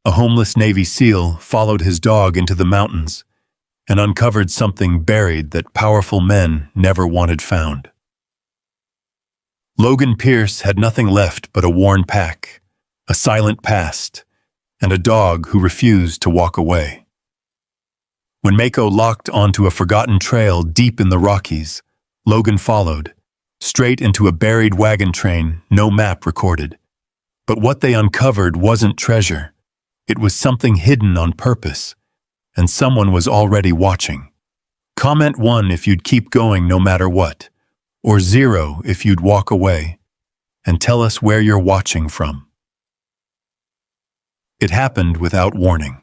A homeless Navy SEAL followed his dog into the mountains and uncovered something buried that powerful men never wanted found. Logan Pierce had nothing left but a worn pack, a silent past, and a dog who refused to walk away. When Mako locked onto a forgotten trail deep in the Rockies, Logan followed, straight into a buried wagon train no map recorded. But what they uncovered wasn't treasure. It was something hidden on purpose, and someone was already watching. Comment 1 if you'd keep going no matter what, or 0 if you'd walk away, and tell us where you're watching from. It happened without warning.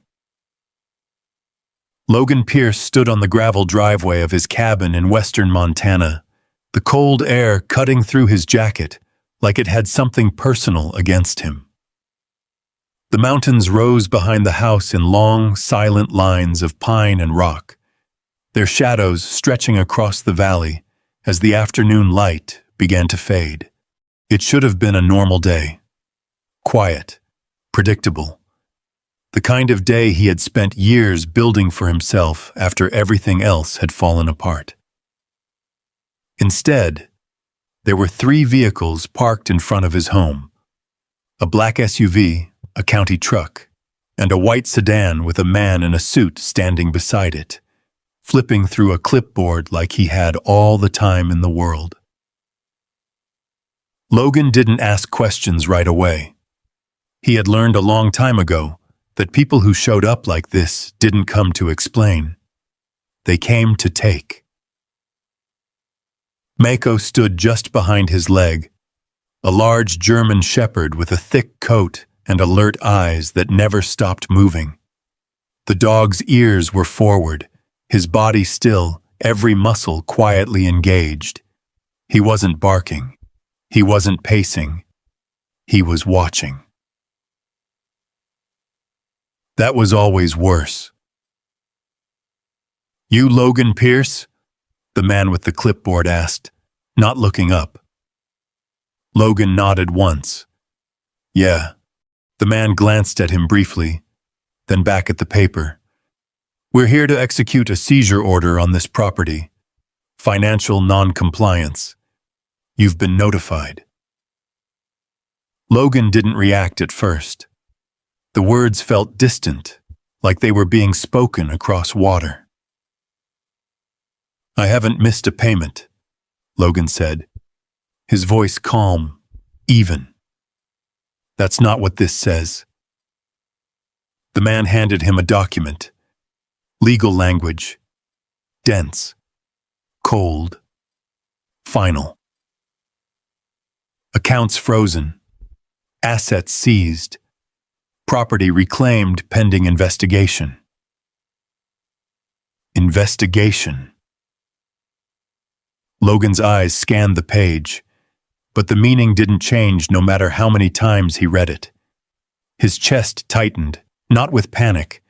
Logan Pierce stood on the gravel driveway of his cabin in western Montana, the cold air cutting through his jacket like it had something personal against him. The mountains rose behind the house in long, silent lines of pine and rock, their shadows stretching across the valley as the afternoon light began to fade. It should have been a normal day. Quiet, predictable. The kind of day he had spent years building for himself after everything else had fallen apart. Instead, there were 3 vehicles parked in front of his home: a black SUV, a county truck, and a white sedan with a man in a suit standing beside it, flipping through a clipboard like he had all the time in the world. Logan didn't ask questions right away. He had learned a long time ago that people who showed up like this didn't come to explain. They came to take. Mako stood just behind his leg, a large German shepherd with a thick coat and alert eyes that never stopped moving. The dog's ears were forward, his body still, every muscle quietly engaged. He wasn't barking. He wasn't pacing. He was watching. That was always worse. "You Logan Pierce?" the man with the clipboard asked, not looking up. Logan nodded once. "Yeah." The man glanced at him briefly, then back at the paper. "We're here to execute a seizure order on this property. Financial non-compliance. You've been notified." Logan didn't react at first. The words felt distant, like they were being spoken across water. "I haven't missed a payment," Logan said, his voice calm, even. "That's not what this says." The man handed him a document. Legal language. Dense. Cold. Final. Accounts frozen. Assets seized. Property reclaimed pending investigation. Investigation. Logan's eyes scanned the page, but the meaning didn't change no matter how many times he read it. His chest tightened, not with panic,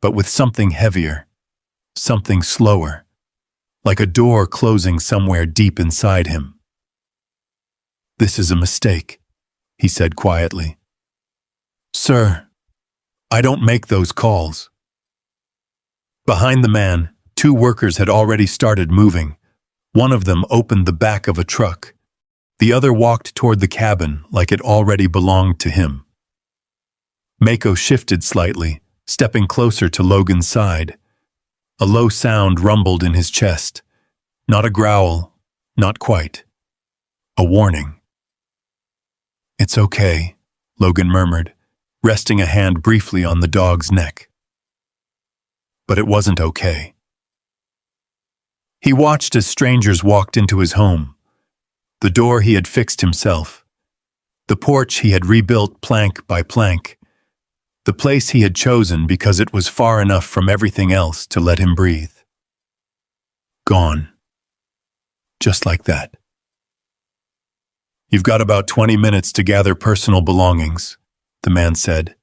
but with something heavier, something slower, like a door closing somewhere deep inside him. "This is a mistake," he said quietly. "Sir, I don't make those calls." Behind the man, 2 workers had already started moving. One of them opened the back of a truck. The other walked toward the cabin like it already belonged to him. Mako shifted slightly, stepping closer to Logan's side. A low sound rumbled in his chest. Not a growl, not quite. A warning. "It's okay," Logan murmured, resting a hand briefly on the dog's neck. But it wasn't okay. He watched as strangers walked into his home. The door he had fixed himself. The porch he had rebuilt plank by plank. The place he had chosen because it was far enough from everything else to let him breathe. Gone. Just like that. "You've got about 20 minutes to gather personal belongings," the man said.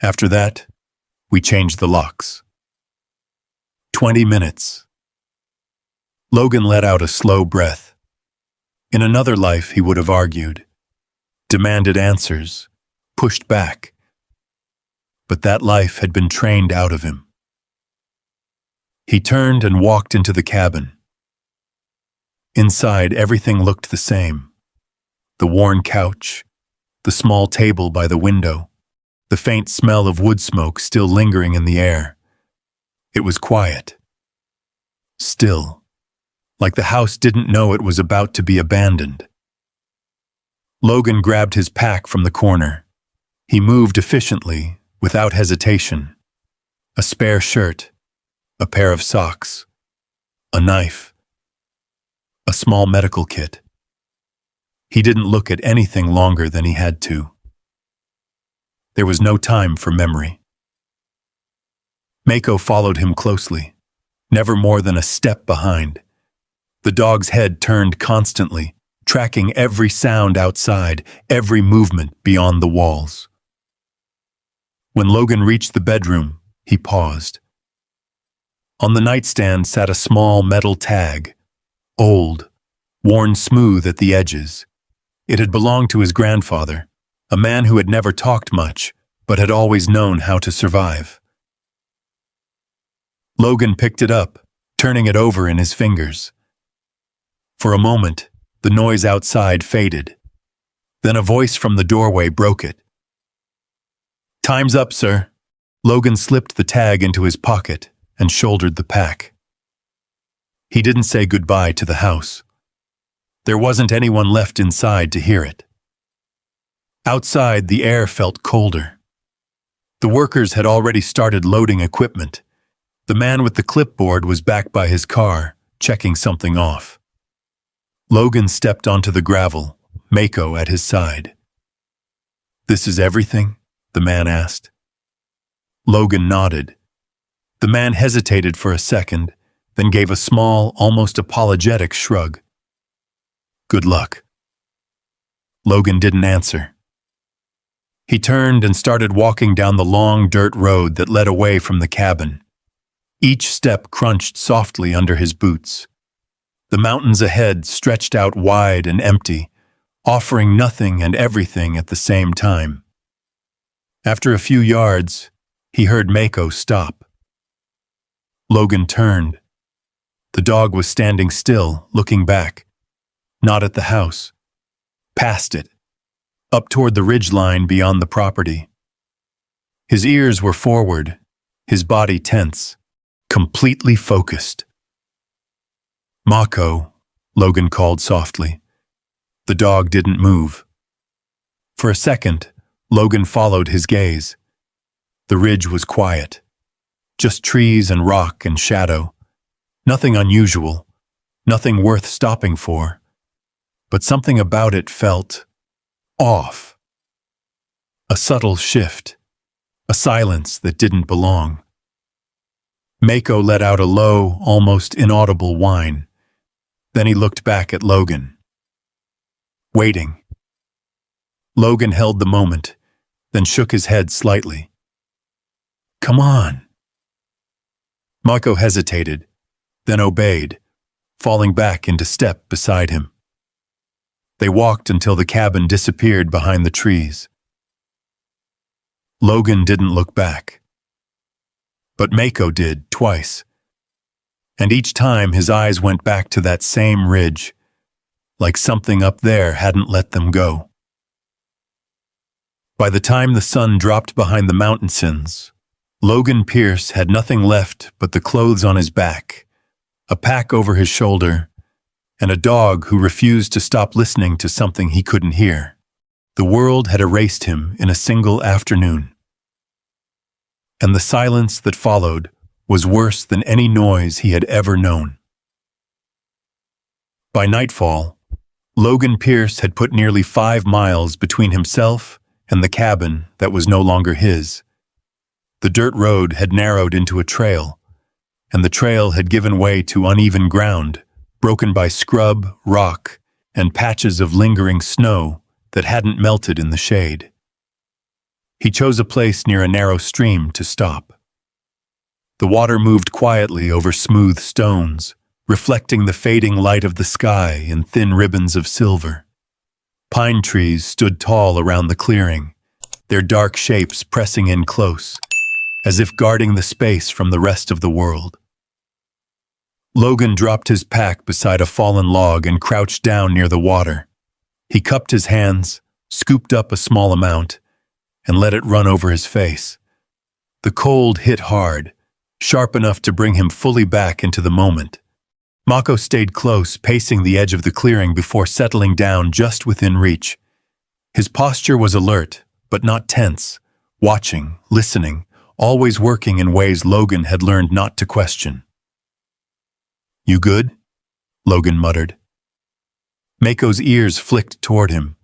"After that, we change the locks." 20 minutes. Logan let out a slow breath. In another life, he would have argued, demanded answers, pushed back. but that life had been trained out of him. He turned and walked into the cabin. Inside, everything looked the same. The worn couch, the small table by the window, the faint smell of wood smoke still lingering in the air. It was quiet. Still, like the house didn't know it was about to be abandoned. Logan grabbed his pack from the corner. He moved efficiently, without hesitation. A spare shirt, a pair of socks, a knife, a small medical kit. He didn't look at anything longer than he had to. There was no time for memory. Mako followed him closely, never more than a step behind. The dog's head turned constantly, tracking every sound outside, every movement beyond the walls. When Logan reached the bedroom, he paused. On the nightstand sat a small metal tag, old, worn smooth at the edges. It had belonged to his grandfather, a man who had never talked much, but had always known how to survive. Logan picked it up, turning it over in his fingers. For a moment, the noise outside faded. Then a voice from the doorway broke it. "Time's up, sir." Logan slipped the tag into his pocket and shouldered the pack. He didn't say goodbye to the house. There wasn't anyone left inside to hear it. Outside, the air felt colder. The workers had already started loading equipment. The man with the clipboard was back by his car, checking something off. Logan stepped onto the gravel, Mako at his side. "This is everything?" the man asked. Logan nodded. The man hesitated for a second, then gave a small, almost apologetic shrug. "Good luck." Logan didn't answer. He turned and started walking down the long dirt road that led away from the cabin. Each step crunched softly under his boots. The mountains ahead stretched out wide and empty, offering nothing and everything at the same time. After a few yards, he heard Mako stop. Logan turned. The dog was standing still, looking back. Not at the house. Past it. Up toward the ridgeline beyond the property. His ears were forward, his body tense, completely focused. "Mako," Logan called softly. The dog didn't move. For a second, Logan followed his gaze. The ridge was quiet. Just trees and rock and shadow. Nothing unusual, nothing worth stopping for. But something about it felt off. A subtle shift. A silence that didn't belong. Mako let out a low, almost inaudible whine. Then he looked back at Logan. Waiting. Logan held the moment, then shook his head slightly. "Come on." Mako hesitated, then obeyed, falling back into step beside him. They walked until the cabin disappeared behind the trees. Logan didn't look back. But Mako did, twice. And each time his eyes went back to that same ridge, like something up there hadn't let them go. By the time the sun dropped behind the mountainsins, Logan Pierce had nothing left but the clothes on his back, a pack over his shoulder, and a dog who refused to stop listening to something he couldn't hear. The world had erased him in a single afternoon. And the silence that followed was worse than any noise he had ever known. By nightfall, Logan Pierce had put nearly 5 miles between himself and the cabin that was no longer his. The dirt road had narrowed into a trail, and the trail had given way to uneven ground, broken by scrub, rock, and patches of lingering snow that hadn't melted in the shade. He chose a place near a narrow stream to stop. The water moved quietly over smooth stones, reflecting the fading light of the sky in thin ribbons of silver. Pine trees stood tall around the clearing, their dark shapes pressing in close, as if guarding the space from the rest of the world. Logan dropped his pack beside a fallen log and crouched down near the water. He cupped his hands, scooped up a small amount, and let it run over his face. The cold hit hard, sharp enough to bring him fully back into the moment. Mako stayed close, pacing the edge of the clearing before settling down just within reach. His posture was alert, but not tense, watching, listening, always working in ways Logan had learned not to question. "You good?" Logan muttered. Mako's ears flicked toward him,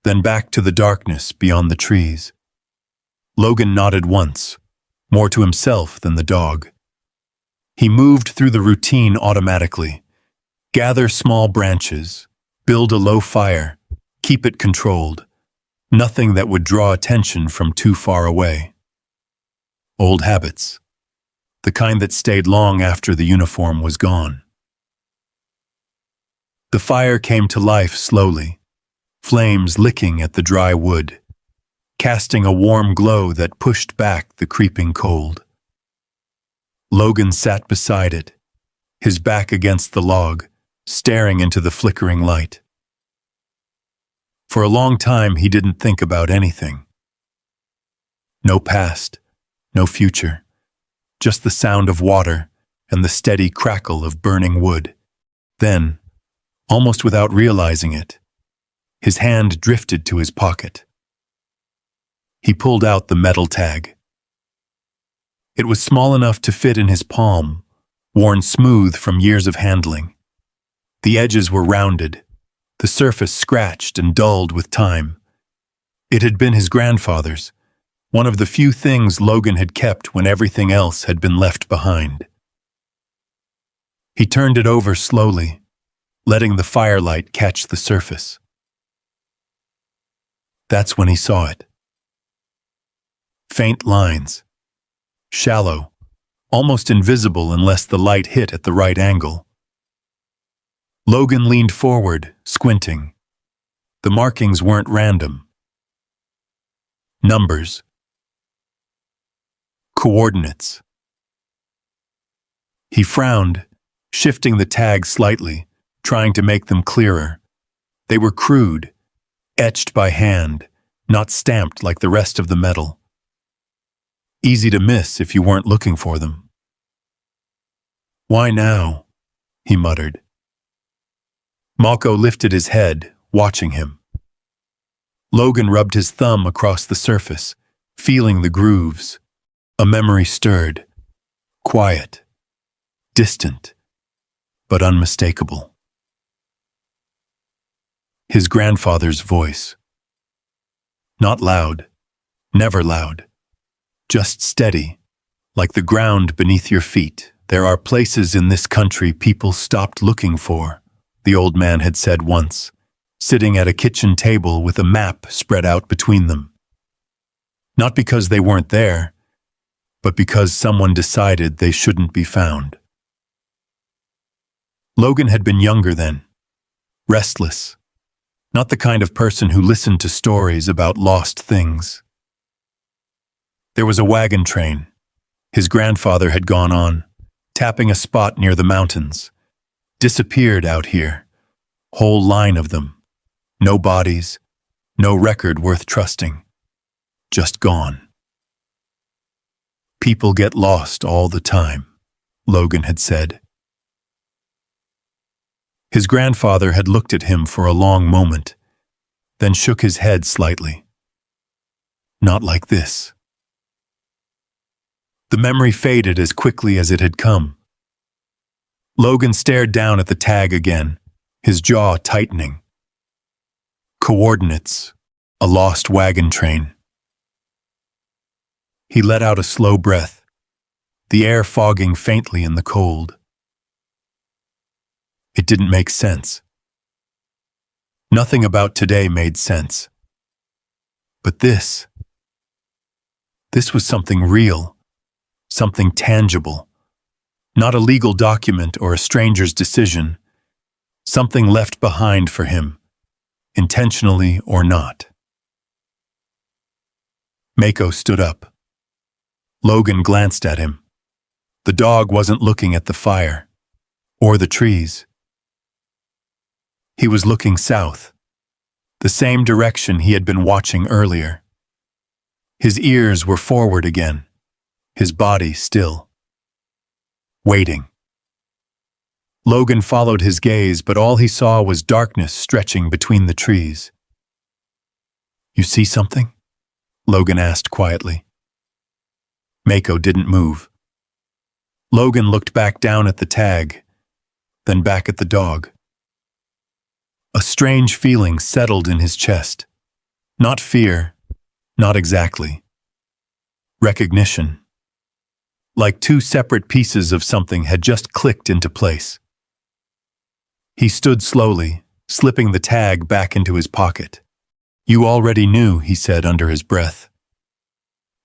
then back to the darkness beyond the trees. Logan nodded once, more to himself than the dog. He moved through the routine automatically. Gather small branches, build a low fire, keep it controlled. Nothing that would draw attention from too far away. Old habits, the kind that stayed long after the uniform was gone. The fire came to life slowly, flames licking at the dry wood, casting a warm glow that pushed back the creeping cold. Logan sat beside it, his back against the log, staring into the flickering light. For a long time, he didn't think about anything. No past, no future, just the sound of water and the steady crackle of burning wood. Then, almost without realizing it, his hand drifted to his pocket. He pulled out the metal tag. It was small enough to fit in his palm, worn smooth from years of handling. The edges were rounded, the surface scratched and dulled with time. It had been his grandfather's, one of the few things Logan had kept when everything else had been left behind. He turned it over slowly, letting the firelight catch the surface. That's when he saw it. Faint lines, shallow, almost invisible unless the light hit at the right angle. Logan leaned forward, squinting. The markings weren't random. Numbers. Coordinates. He frowned, shifting the tag slightly, trying to make them clearer. They were crude, etched by hand, not stamped like the rest of the metal. Easy to miss if you weren't looking for them. "Why now?" he muttered. Mako lifted his head, watching him. Logan rubbed his thumb across the surface, feeling the grooves. A memory stirred. Quiet. Distant. But unmistakable. His grandfather's voice. Not loud. Never loud. Just steady. Like the ground beneath your feet. "There are places in this country people stopped looking for," the old man had said once, sitting at a kitchen table with a map spread out between them. Not because they weren't there, but because someone decided they shouldn't be found. Logan had been younger then, restless, not the kind of person who listened to stories about lost things. There was a wagon train. His grandfather had gone on, tapping a spot near the mountains. Disappeared out here. Whole line of them. No bodies, no record worth trusting. Just gone. "People get lost all the time," Logan had said. His grandfather had looked at him for a long moment, then shook his head slightly. Not like this. The memory faded as quickly as it had come. Logan stared down at the tag again, his jaw tightening. Coordinates. A lost wagon train. He let out a slow breath, the air fogging faintly in the cold. It didn't make sense. Nothing about today made sense. But this was something real, something tangible. Not a legal document or a stranger's decision. Something left behind for him, intentionally or not. Mako stood up. Logan glanced at him. The dog wasn't looking at the fire, or the trees. He was looking south, the same direction he had been watching earlier. His ears were forward again, his body still. Waiting. Logan followed his gaze, but all he saw was darkness stretching between the trees. "You see something?" Logan asked quietly. Mako didn't move. Logan looked back down at the tag, then back at the dog. A strange feeling settled in his chest. Not fear, not exactly. Recognition. Like two separate pieces of something had just clicked into place. He stood slowly, slipping the tag back into his pocket. "You already knew," he said under his breath.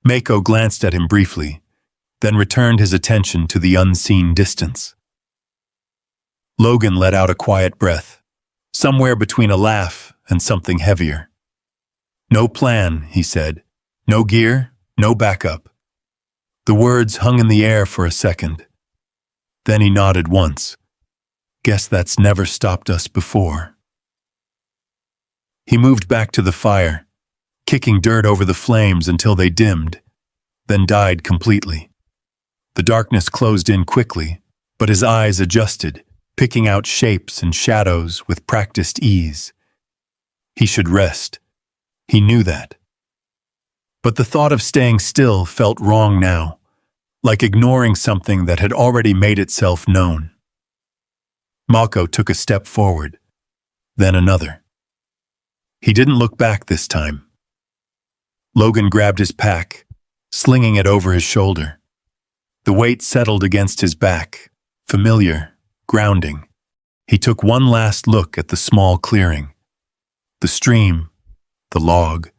Mako glanced at him briefly, then returned his attention to the unseen distance. Logan let out a quiet breath, somewhere between a laugh and something heavier. "No plan," he said. "No gear, no backup." The words hung in the air for a second. Then he nodded once. "Guess that's never stopped us before." He moved back to the fire, kicking dirt over the flames until they dimmed, then died completely. The darkness closed in quickly, but his eyes adjusted, picking out shapes and shadows with practiced ease. He should rest. He knew that. But the thought of staying still felt wrong now, like ignoring something that had already made itself known. Mako took a step forward, then another. He didn't look back this time. Logan grabbed his pack, slinging it over his shoulder. The weight settled against his back, familiar, grounding. He took one last look at the small clearing. The stream, the log,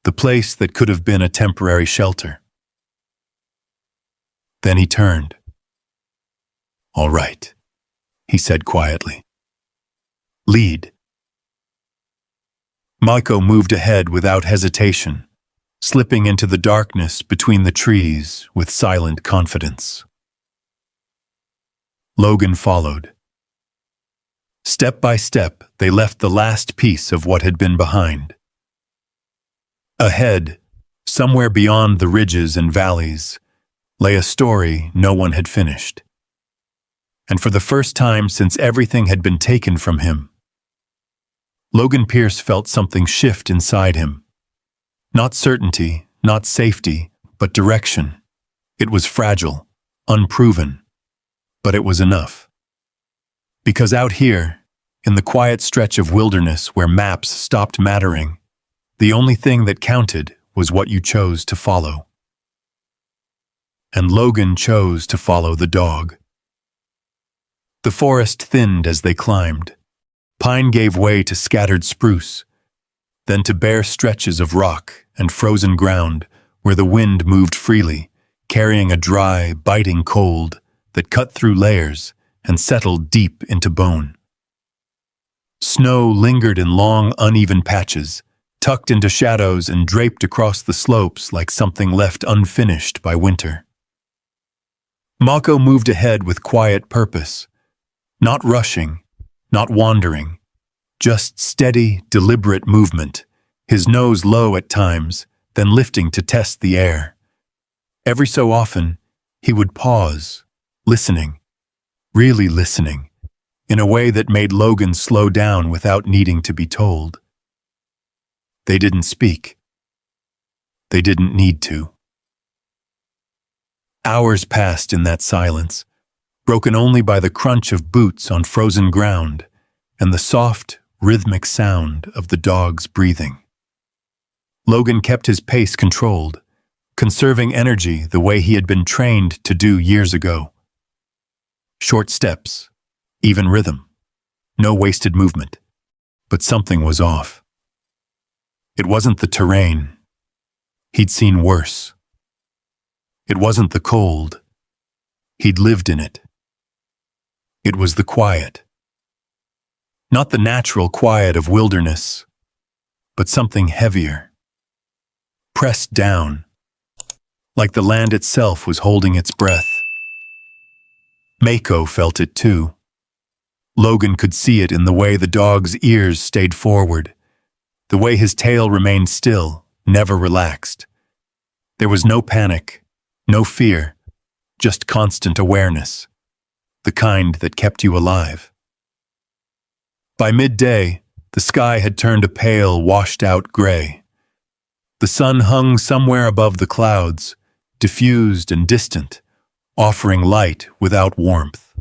the place that could have been a temporary shelter. Then he turned. "All right," he said quietly. "Lead." Mako moved ahead without hesitation, slipping into the darkness between the trees with silent confidence. Logan followed. Step by step, they left the last piece of what had been behind. Ahead, somewhere beyond the ridges and valleys, lay a story no one had finished. And for the first time since everything had been taken from him, Logan Pierce felt something shift inside him. Not certainty, not safety, but direction. It was fragile, unproven, but it was enough. Because out here, in the quiet stretch of wilderness where maps stopped mattering, the only thing that counted was what you chose to follow. And Logan chose to follow the dog. The forest thinned as they climbed. Pine gave way to scattered spruce, then to bare stretches of rock and frozen ground where the wind moved freely, carrying a dry, biting cold that cut through layers and settled deep into bone. Snow lingered in long, uneven patches, tucked into shadows and draped across the slopes like something left unfinished by winter. Mako moved ahead with quiet purpose, not rushing, not wandering, just steady, deliberate movement, his nose low at times, then lifting to test the air. Every so often, he would pause, listening, really listening, in a way that made Logan slow down without needing to be told. They didn't speak. They didn't need to. Hours passed in that silence, broken only by the crunch of boots on frozen ground and the soft, rhythmic sound of the dog's breathing. Logan kept his pace controlled, conserving energy the way he had been trained to do years ago. Short steps, even rhythm, no wasted movement. But something was off. It wasn't the terrain. He'd seen worse. It wasn't the cold. He'd lived in it. It was the quiet. Not the natural quiet of wilderness, but something heavier. pressed down, like the land itself was holding its breath. Mako felt it too. Logan could see it in the way the dog's ears stayed forward, the way his tail remained still, never relaxed. There was no panic, no fear, just constant awareness, the kind that kept you alive. By midday, the sky had turned a pale, washed-out gray. The sun hung somewhere above the clouds, diffused and distant, offering light without warmth.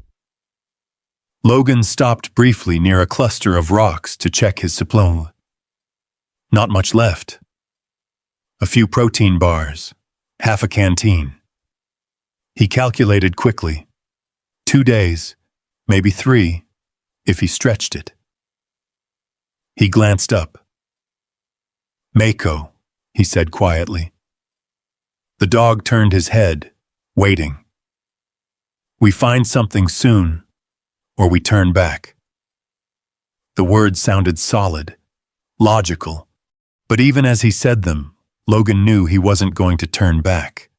Logan stopped briefly near a cluster of rocks to check his supply. Not much left. A few protein bars, half a canteen. He calculated quickly. 2 days, maybe 3, if he stretched it. He glanced up. "Mako," he said quietly. The dog turned his head, waiting. "We find something soon, or we turn back." The words sounded solid, logical, but even as he said them, Logan knew he wasn't going to turn back.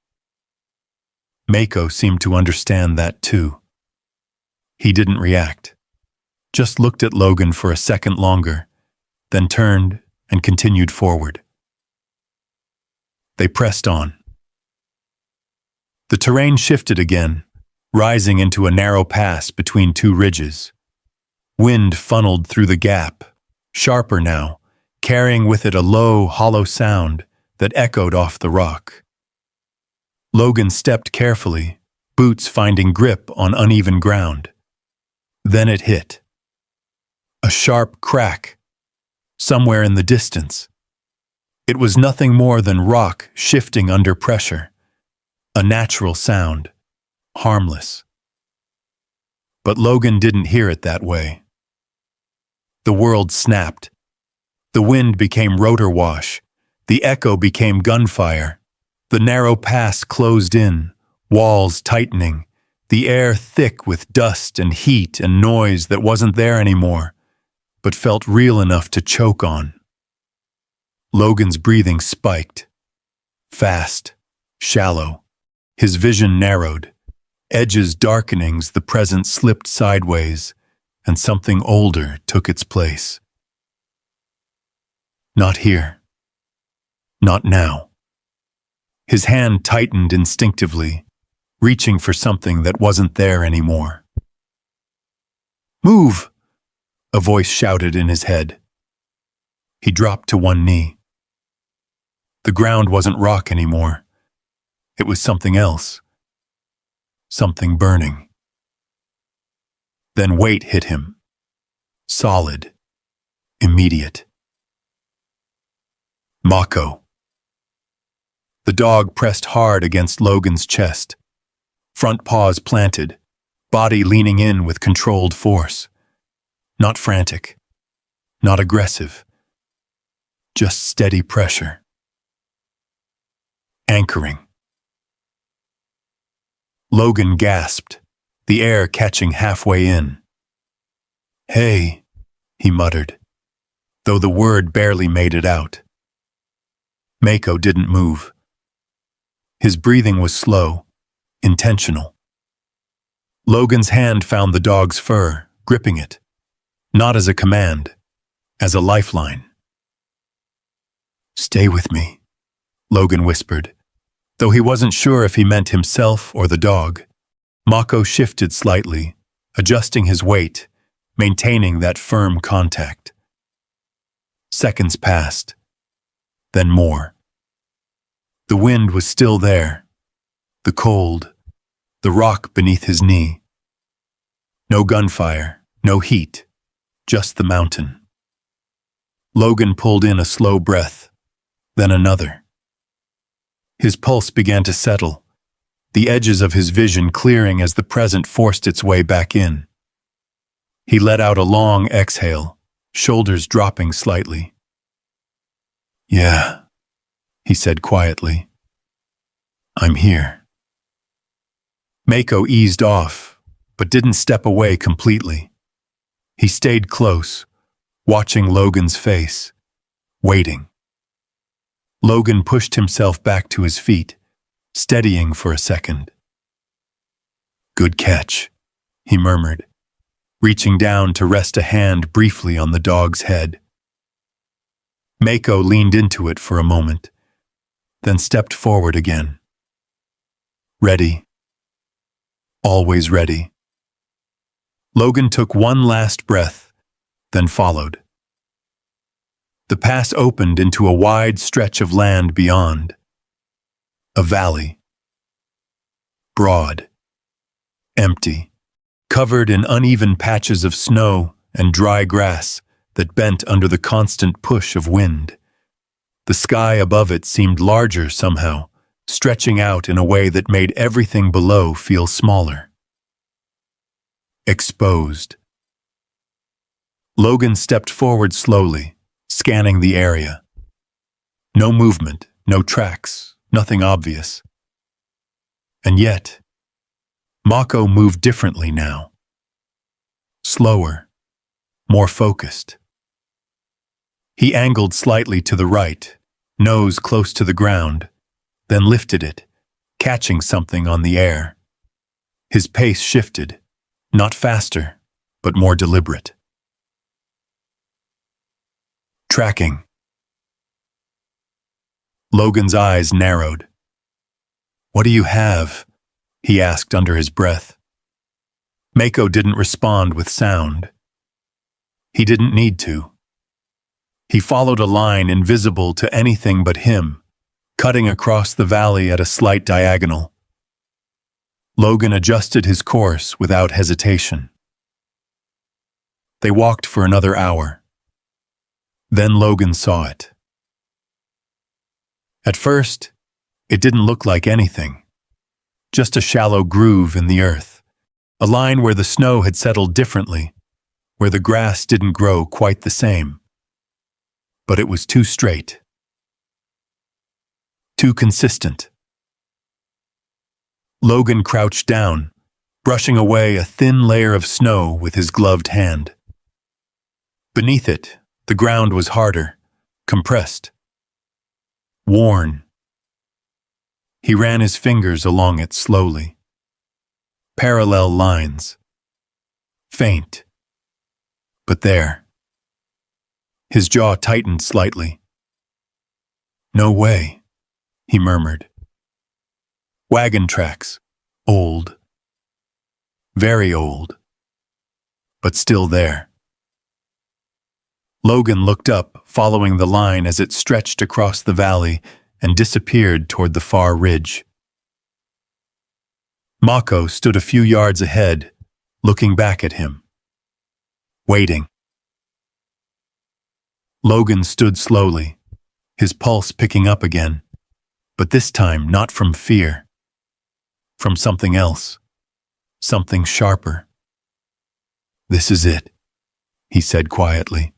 Mako seemed to understand that too. He didn't react, just looked at Logan for a second longer, then turned and continued forward. They pressed on. The terrain shifted again, rising into a narrow pass between 2 ridges. Wind funneled through the gap, sharper now, carrying with it a low, hollow sound that echoed off the rock. Logan stepped carefully, boots finding grip on uneven ground. Then it hit. A sharp crack, somewhere in the distance. It was nothing more than rock shifting under pressure. A natural sound, harmless. But Logan didn't hear it that way. The world snapped. The wind became rotor wash. The echo became gunfire. The narrow pass closed in, walls tightening, the air thick with dust and heat and noise that wasn't there anymore, but felt real enough to choke on. Logan's breathing spiked. Fast, shallow. His vision narrowed. Edges darkening as the present slipped sideways, and something older took its place. Not here. Not now. His hand tightened instinctively, reaching for something that wasn't there anymore. "Move!" a voice shouted in his head. He dropped to one knee. The ground wasn't rock anymore. It was something else. Something burning. Then weight hit him. Solid. Immediate. Mako. The dog pressed hard against Logan's chest, front paws planted, body leaning in with controlled force. Not frantic, not aggressive, just steady pressure. Anchoring. Logan gasped, the air catching halfway in. "Hey," he muttered, though the word barely made it out. Mako didn't move. His breathing was slow, intentional. Logan's hand found the dog's fur, gripping it, not as a command, as a lifeline. "Stay with me," Logan whispered, though he wasn't sure if he meant himself or the dog. Mako shifted slightly, adjusting his weight, maintaining that firm contact. Seconds passed, then more. The wind was still there, the cold, the rock beneath his knee. No gunfire, no heat, just the mountain. Logan pulled in a slow breath, then another. His pulse began to settle, the edges of his vision clearing as the present forced its way back in. He let out a long exhale, shoulders dropping slightly. "Yeah," he said quietly. "I'm here." Mako eased off, but didn't step away completely. He stayed close, watching Logan's face, waiting. Logan pushed himself back to his feet, steadying for a second. "Good catch," he murmured, reaching down to rest a hand briefly on the dog's head. Mako leaned into it for a moment, then stepped forward again. Ready. Always ready. Logan took one last breath, then followed. The pass opened into a wide stretch of land beyond. A valley. Broad. Empty. Covered in uneven patches of snow and dry grass that bent under the constant push of wind. The sky above it seemed larger somehow, stretching out in a way that made everything below feel smaller. Exposed. Logan stepped forward slowly, scanning the area. No movement, no tracks, nothing obvious. And yet, Mako moved differently now. Slower, more focused. He angled slightly to the right, nose close to the ground, then lifted it, catching something on the air. His pace shifted, not faster, but more deliberate. Tracking. Logan's eyes narrowed. "What do you have?" he asked under his breath. Mako didn't respond with sound. He didn't need to. He followed a line invisible to anything but him, cutting across the valley at a slight diagonal. Logan adjusted his course without hesitation. They walked for another hour. Then Logan saw it. At first, it didn't look like anything. Just a shallow groove in the earth, a line where the snow had settled differently, where the grass didn't grow quite the same. But it was too straight. Too consistent. Logan crouched down, brushing away a thin layer of snow with his gloved hand. Beneath it, the ground was harder, compressed, worn. He ran his fingers along it slowly. Parallel lines. Faint. But there. His jaw tightened slightly. "No way," he murmured. Wagon tracks. Old. Very old. But still there. Logan looked up, following the line as it stretched across the valley and disappeared toward the far ridge. Mako stood a few yards ahead, looking back at him. Waiting. Logan stood slowly, his pulse picking up again, but this time not from fear. From something else. Something sharper. "This is it," he said quietly.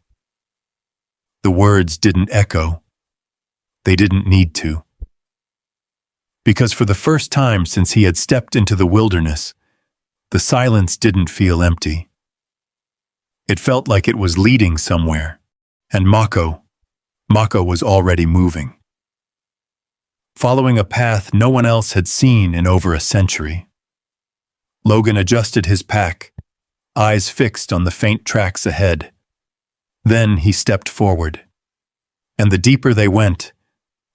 The words didn't echo. They didn't need to. Because for the first time since he had stepped into the wilderness, the silence didn't feel empty. It felt like it was leading somewhere, and Mako was already moving. Following a path no one else had seen in over a century. Logan adjusted his pack, eyes fixed on the faint tracks ahead. Then he stepped forward. And the deeper they went,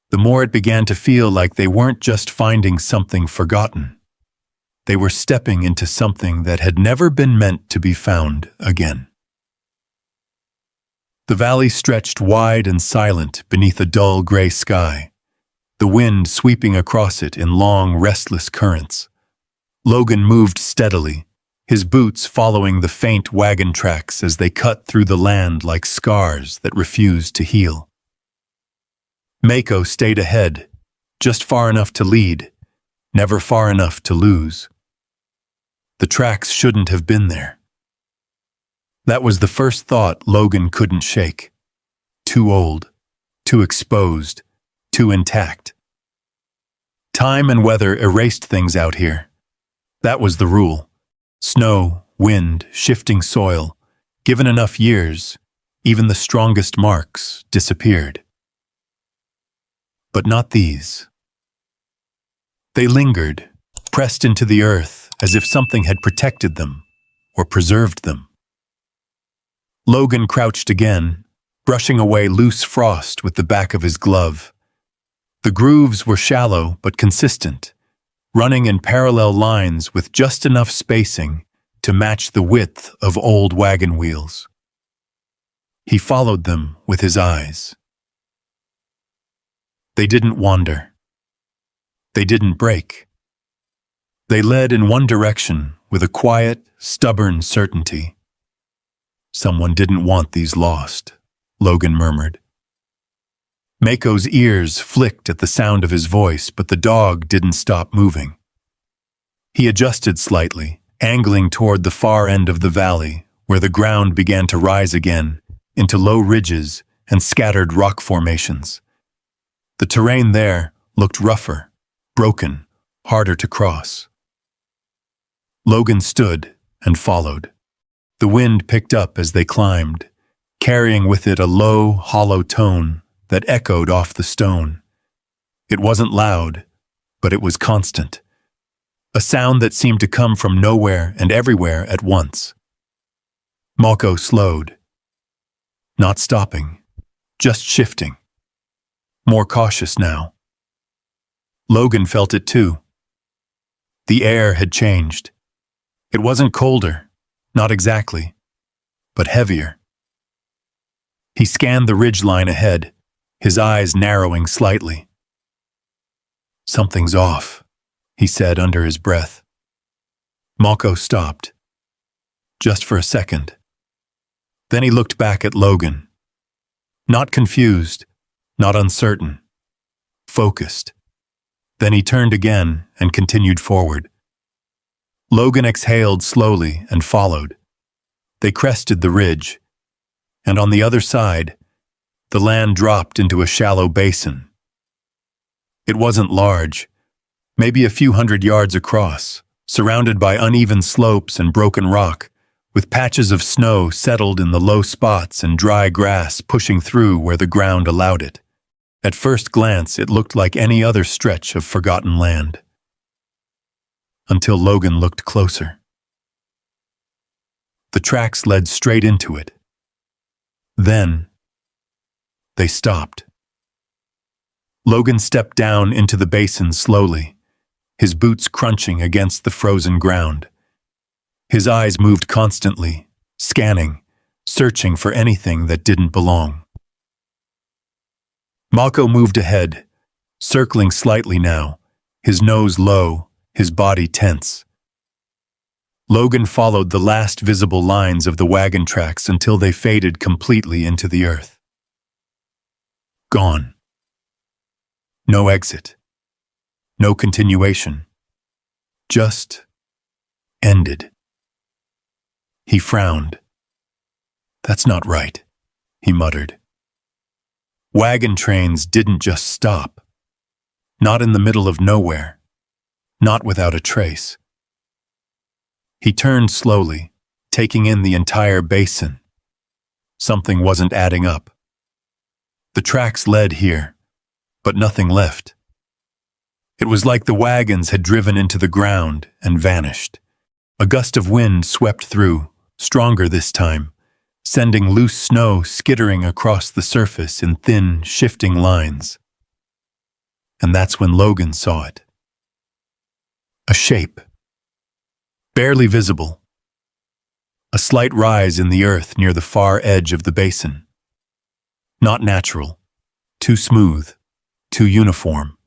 the more it began to feel like they weren't just finding something forgotten. They were stepping into something that had never been meant to be found again. The valley stretched wide and silent beneath a dull gray sky, the wind sweeping across it in long, restless currents. Logan moved steadily, his boots following the faint wagon tracks as they cut through the land like scars that refused to heal. Mako stayed ahead, just far enough to lead, never far enough to lose. The tracks shouldn't have been there. That was the first thought Logan couldn't shake. Too old, too exposed, too intact. Time and weather erased things out here. That was the rule. Snow, wind, shifting soil. Given enough years, even the strongest marks disappeared. But not these. They lingered, pressed into the earth as if something had protected them or preserved them. Logan crouched again, brushing away loose frost with the back of his glove. The grooves were shallow but consistent, running in parallel lines with just enough spacing to match the width of old wagon wheels. He followed them with his eyes. They didn't wander. They didn't break. They led in one direction with a quiet, stubborn certainty. Someone didn't want these lost, Logan murmured. Mako's ears flicked at the sound of his voice, but the dog didn't stop moving. He adjusted slightly, angling toward the far end of the valley, where the ground began to rise again into low ridges and scattered rock formations. The terrain there looked rougher, broken, harder to cross. Logan stood and followed. The wind picked up as they climbed, carrying with it a low, hollow tone that echoed off the stone. It wasn't loud, but it was constant. A sound that seemed to come from nowhere and everywhere at once. Mako slowed. Not stopping, just shifting. More cautious now. Logan felt it too. The air had changed. It wasn't colder, not exactly, but heavier. He scanned the ridgeline ahead, his eyes narrowing slightly. Something's off, he said under his breath. Mako stopped. Just for a second. Then he looked back at Logan. Not confused, not uncertain. Focused. Then he turned again and continued forward. Logan exhaled slowly and followed. They crested the ridge, and on the other side, the land dropped into a shallow basin. It wasn't large, maybe a few hundred yards across, surrounded by uneven slopes and broken rock, with patches of snow settled in the low spots and dry grass pushing through where the ground allowed it. At first glance, it looked like any other stretch of forgotten land. Until Logan looked closer. The tracks led straight into it. Then, they stopped. Logan stepped down into the basin slowly, his boots crunching against the frozen ground. His eyes moved constantly, scanning, searching for anything that didn't belong. Mako moved ahead, circling slightly now, his nose low, his body tense. Logan followed the last visible lines of the wagon tracks until they faded completely into the earth. Gone. No exit. No continuation. Just ended. He frowned. That's not right, he muttered. Wagon trains didn't just stop. Not in the middle of nowhere. Not without a trace. He turned slowly, taking in the entire basin. Something wasn't adding up. The tracks led here, but nothing left. It was like the wagons had driven into the ground and vanished. A gust of wind swept through, stronger this time, sending loose snow skittering across the surface in thin, shifting lines. And that's when Logan saw it. A shape. Barely visible. A slight rise in the earth near the far edge of the basin. Not natural. Too smooth. Too uniform.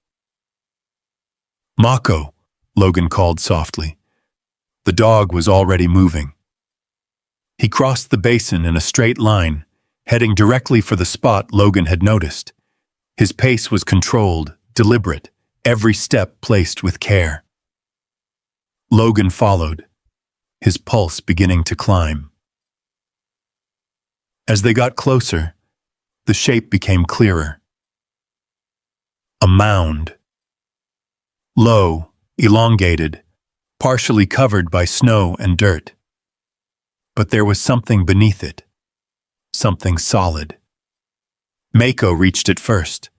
Mako, Logan called softly. The dog was already moving. He crossed the basin in a straight line, heading directly for the spot Logan had noticed. His pace was controlled, deliberate, every step placed with care. Logan followed, his pulse beginning to climb. As they got closer, the shape became clearer. A mound. Low, elongated, partially covered by snow and dirt. But there was something beneath it, something solid. Mako reached it first.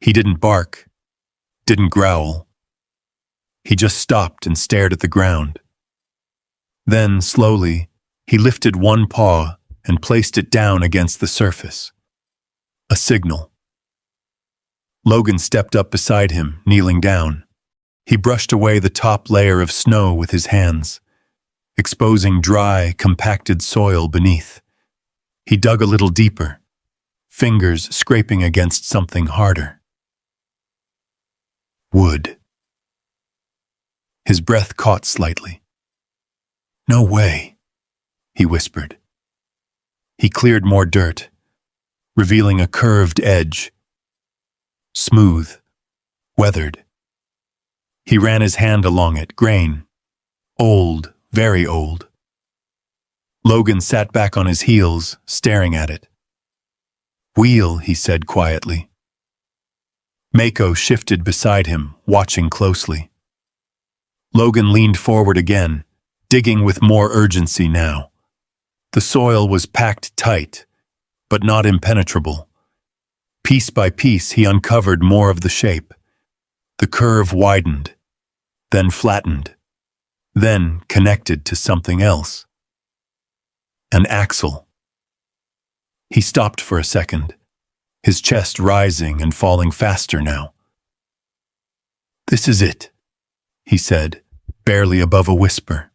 He didn't bark, didn't growl. He just stopped and stared at the ground. Then, slowly, he lifted one paw and placed it down against the surface. A signal. Logan stepped up beside him, kneeling down. He brushed away the top layer of snow with his hands, exposing dry, compacted soil beneath. He dug a little deeper, fingers scraping against something harder. Wood. His breath caught slightly. "No way," he whispered. He cleared more dirt, revealing a curved edge. Smooth, weathered. He ran his hand along it, grain. Old, very old. Logan sat back on his heels, staring at it. "Wheel," he said quietly. Mako shifted beside him, watching closely. Logan leaned forward again, digging with more urgency now. The soil was packed tight, but not impenetrable. Piece by piece, he uncovered more of the shape. The curve widened, then flattened, then connected to something else. An axle. He stopped for a second, his chest rising and falling faster now. "This is it," he said, barely above a whisper.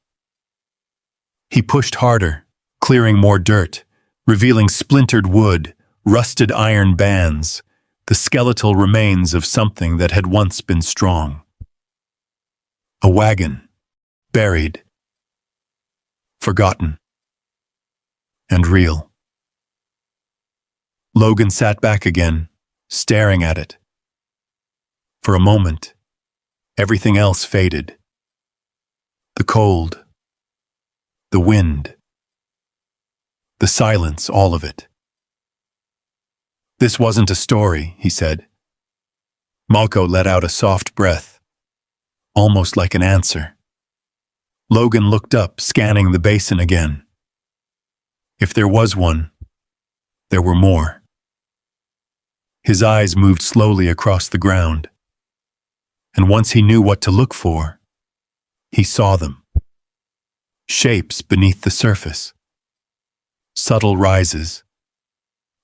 He pushed harder, clearing more dirt, revealing splintered wood, rusted iron bands, the skeletal remains of something that had once been strong. A wagon, buried, forgotten, and real. Logan sat back again, staring at it. For a moment, everything else faded. The cold, the wind, the silence, all of it. "This wasn't a story," he said. Mako let out a soft breath, almost like an answer. Logan looked up, scanning the basin again. If there was one, there were more. His eyes moved slowly across the ground, and once he knew what to look for, he saw them. Shapes beneath the surface. Subtle rises.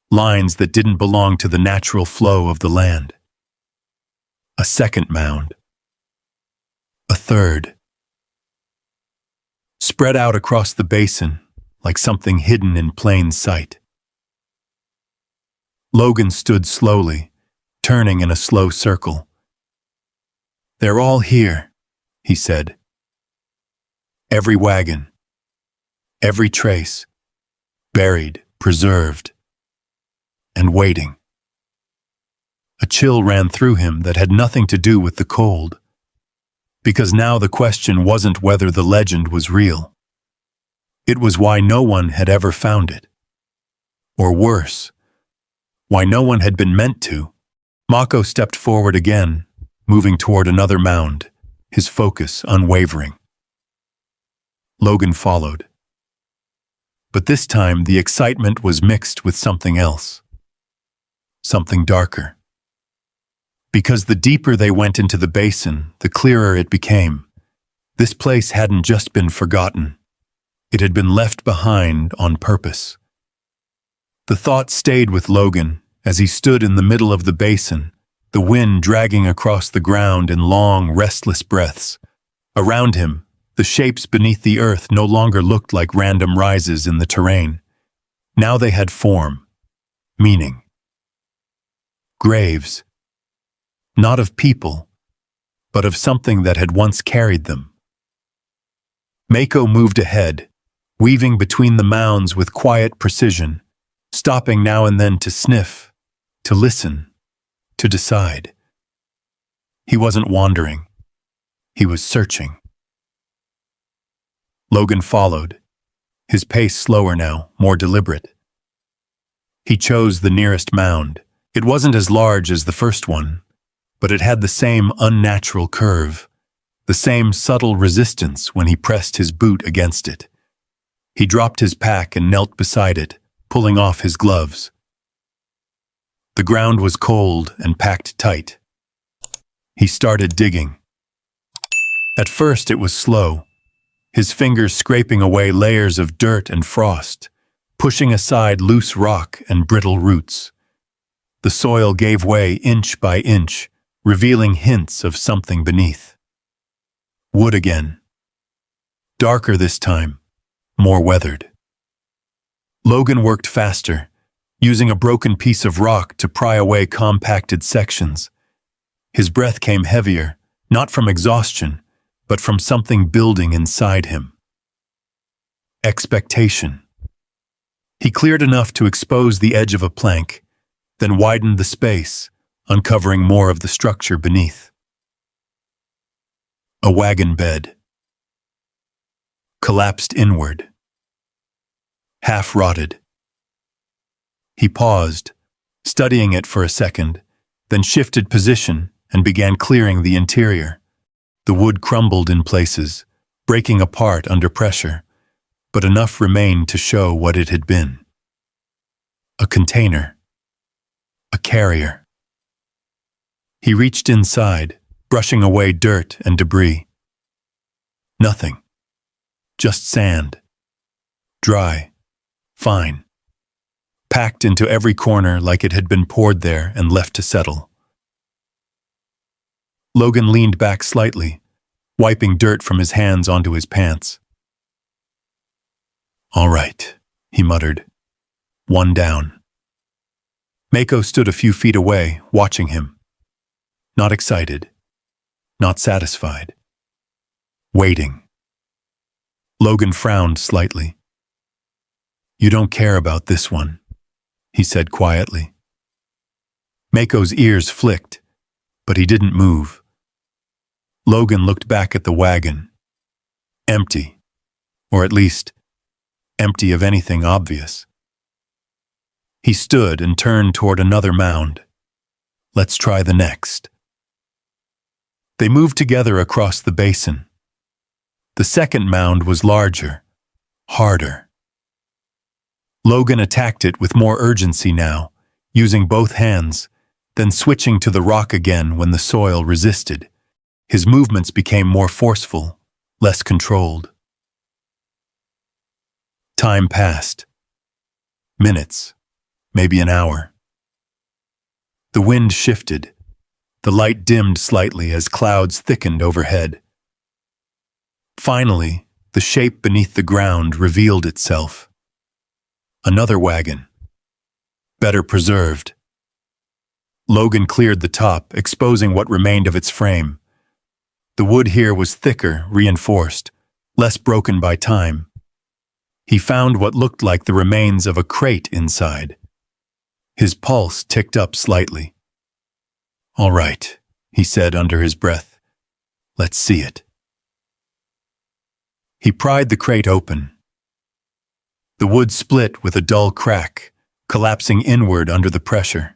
Lines that didn't belong to the natural flow of the land. A second mound. A third. Spread out across the basin, like something hidden in plain sight. Logan stood slowly, turning in a slow circle. "They're all here," he said. Every wagon, every trace, buried, preserved, and waiting. A chill ran through him that had nothing to do with the cold, because now the question wasn't whether the legend was real. It was why no one had ever found it. Or worse, why no one had been meant to. Mako stepped forward again, moving toward another mound, his focus unwavering. Logan followed. But this time the excitement was mixed with something else. Something darker. Because the deeper they went into the basin, the clearer it became. This place hadn't just been forgotten. It had been left behind on purpose. The thought stayed with Logan as he stood in the middle of the basin, the wind dragging across the ground in long, restless breaths. Around him, the shapes beneath the earth no longer looked like random rises in the terrain. Now they had form, meaning. Graves. Not of people, but of something that had once carried them. Mako moved ahead, weaving between the mounds with quiet precision, stopping now and then to sniff, to listen, to decide. He wasn't wandering. He was searching. Logan followed, his pace slower now, more deliberate. He chose the nearest mound. It wasn't as large as the first one, but it had the same unnatural curve, the same subtle resistance when he pressed his boot against it. He dropped his pack and knelt beside it, pulling off his gloves. The ground was cold and packed tight. He started digging. At first it was slow, his fingers scraping away layers of dirt and frost, pushing aside loose rock and brittle roots. The soil gave way inch by inch, revealing hints of something beneath. Wood again. Darker this time, more weathered. Logan worked faster, using a broken piece of rock to pry away compacted sections. His breath came heavier, not from exhaustion, but from something building inside him. Expectation. He cleared enough to expose the edge of a plank, then widened the space, uncovering more of the structure beneath. A wagon bed. Collapsed inward. Half rotted. He paused, studying it for a second, then shifted position and began clearing the interior. The wood crumbled in places, breaking apart under pressure, but enough remained to show what it had been. A container. A carrier. He reached inside, brushing away dirt and debris. Nothing. Just sand. Dry. Fine. Packed into every corner like it had been poured there and left to settle. Logan leaned back slightly, wiping dirt from his hands onto his pants. "All right," he muttered. "One down." Mako stood a few feet away, watching him. Not excited. Not satisfied. Waiting. Logan frowned slightly. "You don't care about this one," he said quietly. Mako's ears flicked, but he didn't move. Logan looked back at the wagon. Empty. Or at least, empty of anything obvious. He stood and turned toward another mound. "Let's try the next." They moved together across the basin. The second mound was larger, harder. Logan attacked it with more urgency now, using both hands, then switching to the rock again when the soil resisted. His movements became more forceful, less controlled. Time passed. Minutes, maybe an hour. The wind shifted. The light dimmed slightly as clouds thickened overhead. Finally, the shape beneath the ground revealed itself. Another wagon. Better preserved. Logan cleared the top, exposing what remained of its frame. The wood here was thicker, reinforced, less broken by time. He found what looked like the remains of a crate inside. His pulse ticked up slightly. "All right," he said under his breath. "Let's see it." He pried the crate open. The wood split with a dull crack, collapsing inward under the pressure.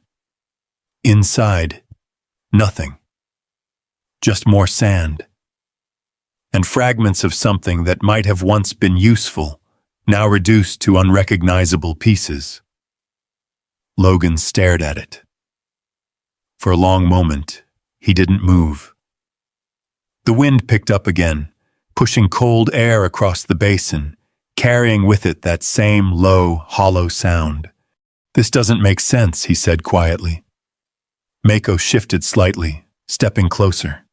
Inside, nothing. Just more sand. And fragments of something that might have once been useful, now reduced to unrecognizable pieces. Logan stared at it. For a long moment, he didn't move. The wind picked up again, pushing cold air across the basin, carrying with it that same low, hollow sound. "This doesn't make sense," he said quietly. Mako shifted slightly, stepping closer.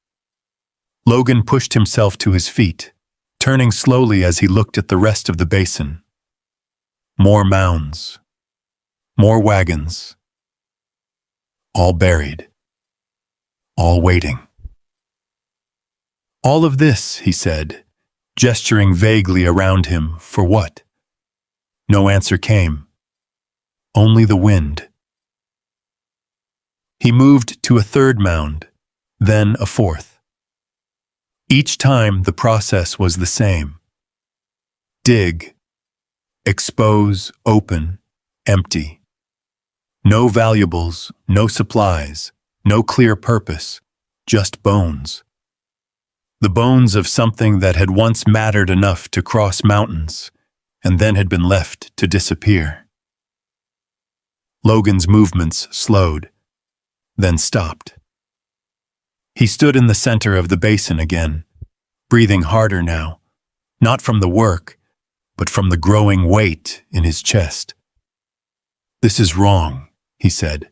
Logan pushed himself to his feet, turning slowly as he looked at the rest of the basin. More mounds. More wagons. All buried. All waiting. "All of this," he said, gesturing vaguely around him. "For what?" No answer came. Only the wind. He moved to a third mound, then a fourth. Each time the process was the same. Dig. Expose, open, empty. No valuables, no supplies, no clear purpose, just bones. The bones of something that had once mattered enough to cross mountains, and then had been left to disappear. Logan's movements slowed, then stopped. He stood in the center of the basin again, breathing harder now, not from the work, but from the growing weight in his chest. "This is wrong," he said.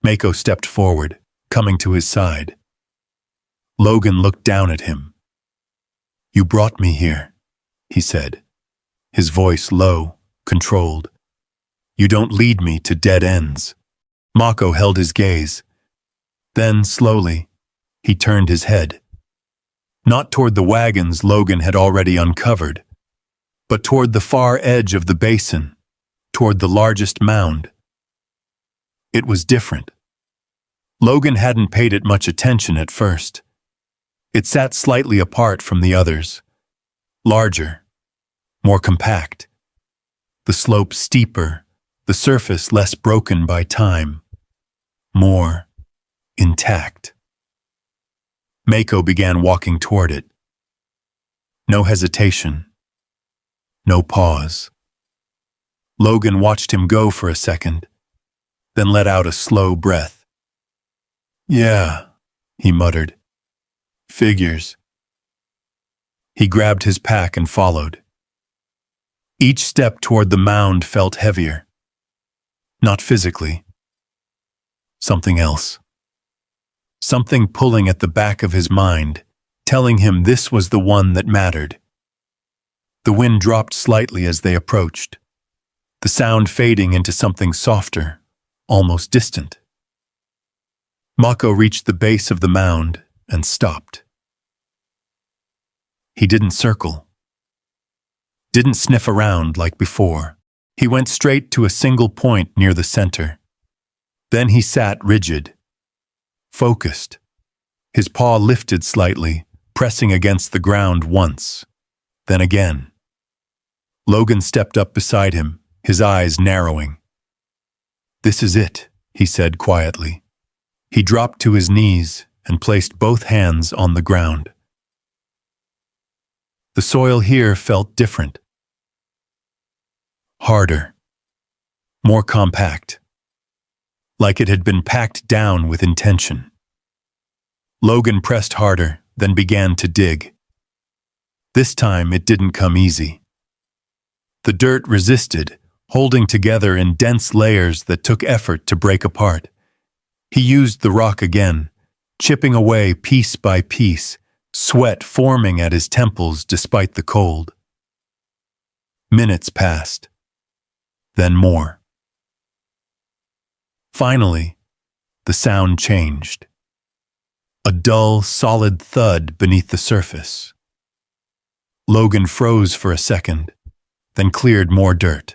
Mako stepped forward, coming to his side. Logan looked down at him. "You brought me here," he said, his voice low, controlled. "You don't lead me to dead ends." Mako held his gaze. Then, slowly, he turned his head. Not toward the wagons Logan had already uncovered, but toward the far edge of the basin, toward the largest mound. It was different. Logan hadn't paid it much attention at first. It sat slightly apart from the others, larger, more compact. The slope steeper, the surface less broken by time, more intact. Mako began walking toward it. No hesitation, no pause. Logan watched him go for a second, then let out a slow breath. "Yeah," he muttered. "Figures." He grabbed his pack and followed. Each step toward the mound felt heavier. Not physically. Something else. Something pulling at the back of his mind, telling him this was the one that mattered. The wind dropped slightly as they approached, the sound fading into something softer, almost distant. Mako reached the base of the mound and stopped. He didn't circle. Didn't sniff around like before. He went straight to a single point near the center. Then he sat rigid, focused. His paw lifted slightly, pressing against the ground once, then again. Logan stepped up beside him, his eyes narrowing. "This is it," he said quietly. He dropped to his knees and placed both hands on the ground. The soil here felt different. Harder. More compact. Like it had been packed down with intention. Logan pressed harder, then began to dig. This time it didn't come easy. The dirt resisted, holding together in dense layers that took effort to break apart. He used the rock again, chipping away piece by piece, sweat forming at his temples despite the cold. Minutes passed. Then more. Finally, the sound changed. A dull, solid thud beneath the surface. Logan froze for a second, then cleared more dirt.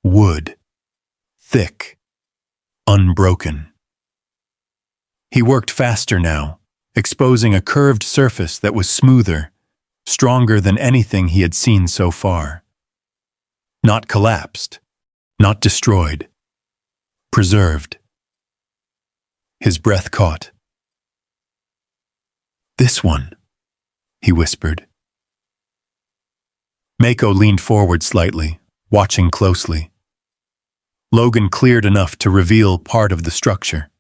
Wood. Thick. Unbroken. He worked faster now, exposing a curved surface that was smoother, stronger than anything he had seen so far. Not collapsed, not destroyed, preserved. His breath caught. "This one," he whispered. Mako leaned forward slightly, watching closely. Logan cleared enough to reveal part of the structure.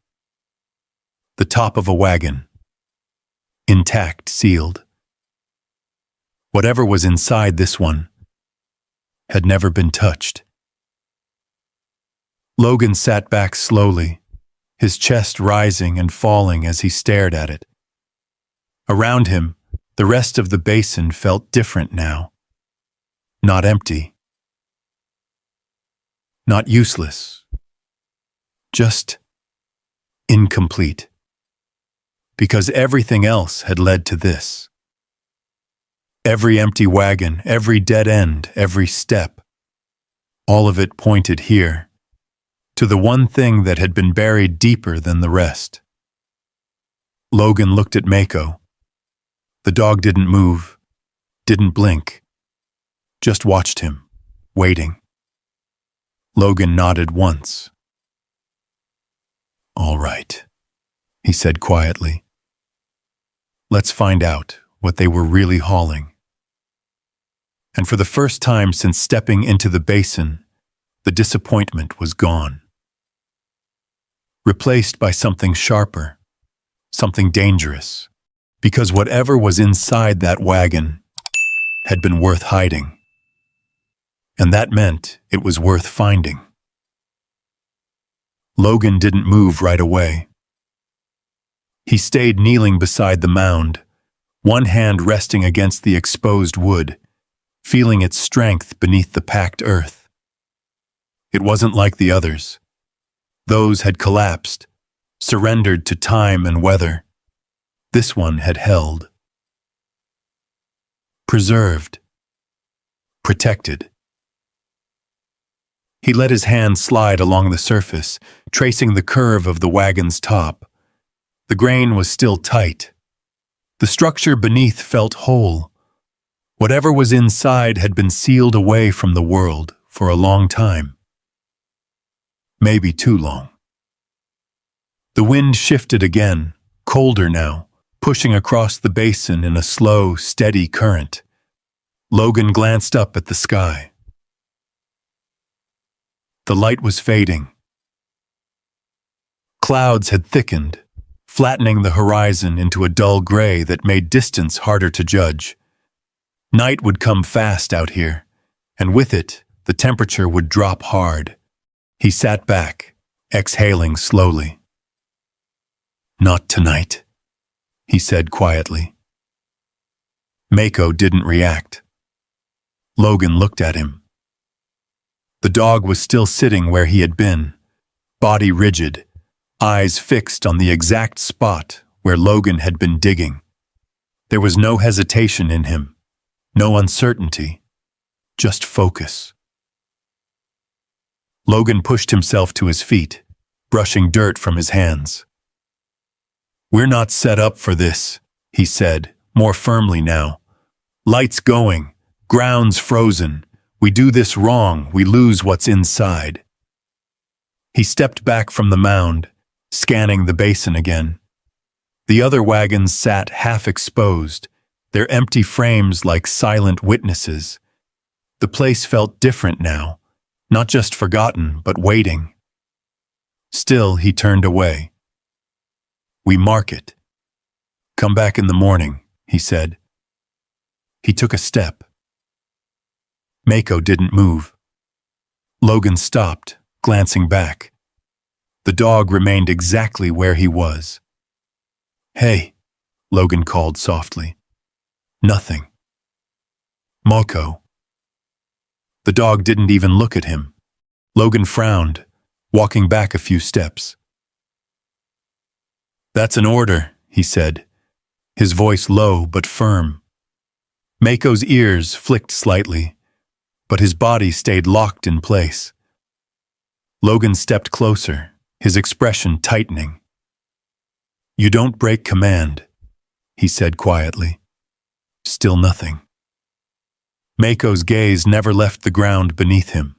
The top of a wagon. Intact, sealed. Whatever was inside this one had never been touched. Logan sat back slowly, his chest rising and falling as he stared at it. Around him, the rest of the basin felt different now. Not empty. Not useless. Just incomplete. Because everything else had led to this. Every empty wagon, every dead end, every step. All of it pointed here, to the one thing that had been buried deeper than the rest. Logan looked at Mako. The dog didn't move, didn't blink, just watched him, waiting. Logan nodded once. "All right," he said quietly. "Let's find out what they were really hauling." And for the first time since stepping into the basin, The disappointment was gone, replaced by something sharper, something dangerous, because whatever was inside that wagon had been worth hiding, and that meant it was worth finding. Logan didn't move right away. He stayed kneeling beside the mound, one hand resting against the exposed wood, feeling its strength beneath the packed earth. It wasn't like the others. Those had collapsed, surrendered to time and weather. This one had held. Preserved. Protected. He let his hand slide along the surface, tracing the curve of the wagon's top. The grain was still tight. The structure beneath felt whole. Whatever was inside had been sealed away from the world for a long time. Maybe too long. The wind shifted again, colder now, pushing across the basin in a slow, steady current. Logan glanced up at the sky. The light was fading. Clouds had thickened, flattening the horizon into a dull gray that made distance harder to judge. Night would come fast out here, and with it, the temperature would drop hard. He sat back, exhaling slowly. "Not tonight," he said quietly. Mako didn't react. Logan looked at him. The dog was still sitting where he had been, body rigid, eyes fixed on the exact spot where Logan had been digging. There was no hesitation in him, no uncertainty, just focus. Logan pushed himself to his feet, brushing dirt from his hands. "We're not set up for this," he said, more firmly now. "Lights going, ground's frozen. We do this wrong, we lose what's inside." He stepped back from the mound, scanning the basin again. The other wagons sat half exposed, their empty frames like silent witnesses. The place felt different now, not just forgotten, but waiting. Still, he turned away. "We mark it. Come back in the morning," he said. He took a step. Mako didn't move. Logan stopped, glancing back. The dog remained exactly where he was. "Hey," Logan called softly. "Nothing." "Mako." The dog didn't even look at him. Logan frowned, walking back a few steps. "That's an order," he said, his voice low but firm. Mako's ears flicked slightly, but his body stayed locked in place. Logan stepped closer, his expression tightening. "You don't break command," he said quietly. Still nothing. Mako's gaze never left the ground beneath him.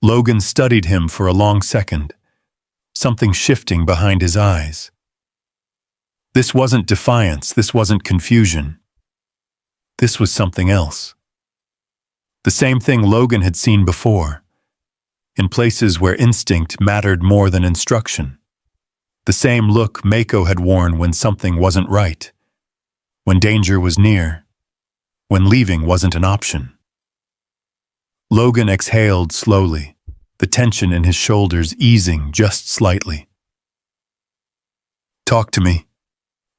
Logan studied him for a long second, something shifting behind his eyes. This wasn't defiance, this wasn't confusion. This was something else. The same thing Logan had seen before, in places where instinct mattered more than instruction. The same look Mako had worn when something wasn't right, when danger was near, when leaving wasn't an option. Logan exhaled slowly, the tension in his shoulders easing just slightly. "Talk to me,"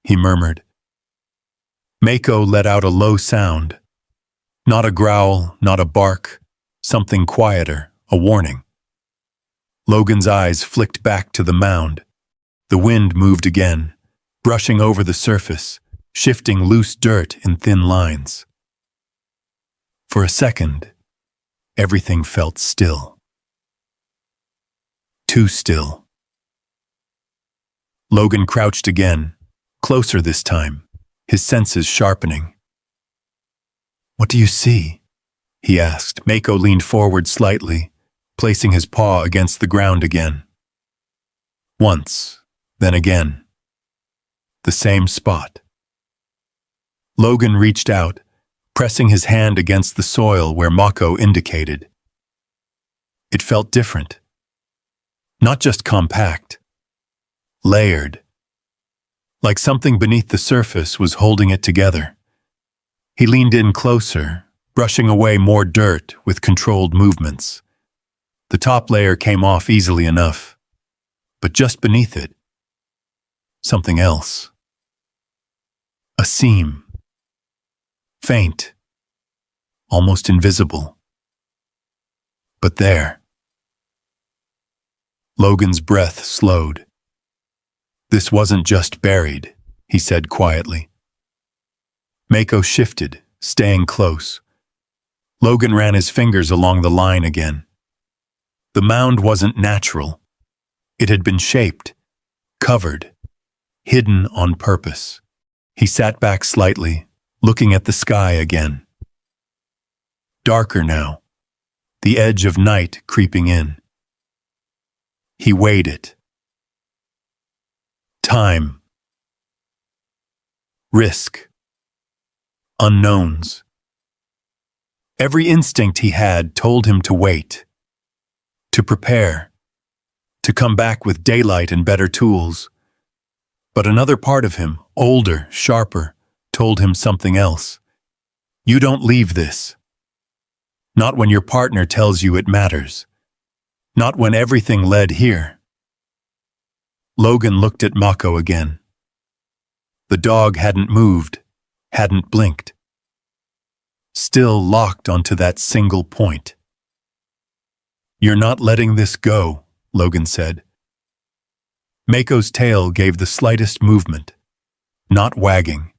he murmured. Mako let out a low sound. Not a growl, not a bark, something quieter, a warning. Logan's eyes flicked back to the mound. The wind moved again, brushing over the surface, shifting loose dirt in thin lines. For a second, everything felt still. Too still. Logan crouched again, closer this time, his senses sharpening. "What do you see?" he asked. Mako leaned forward slightly, placing his paw against the ground again. Once, then again. The same spot. Logan reached out, pressing his hand against the soil where Mako indicated. It felt different. Not just compact. Layered. Like something beneath the surface was holding it together. He leaned in closer, brushing away more dirt with controlled movements. The top layer came off easily enough, but just beneath it, something else. A seam. Faint. Almost invisible. But there. Logan's breath slowed. This wasn't just buried, he said quietly. Mako shifted, staying close. Logan ran his fingers along the line again. The mound wasn't natural. It had been shaped, covered, hidden on purpose. He sat back slightly, looking at the sky again. Darker now, the edge of night creeping in. He weighed it. Time. Risk. Unknowns. Every instinct he had told him to wait, to prepare, to come back with daylight and better tools. But another part of him, older, sharper, told him something else. You don't leave this. Not when your partner tells you it matters. Not when everything led here. Logan looked at Mako again. The dog hadn't moved, hadn't blinked. Still locked onto that single point. You're not letting this go, Logan said. Mako's tail gave the slightest movement, not wagging,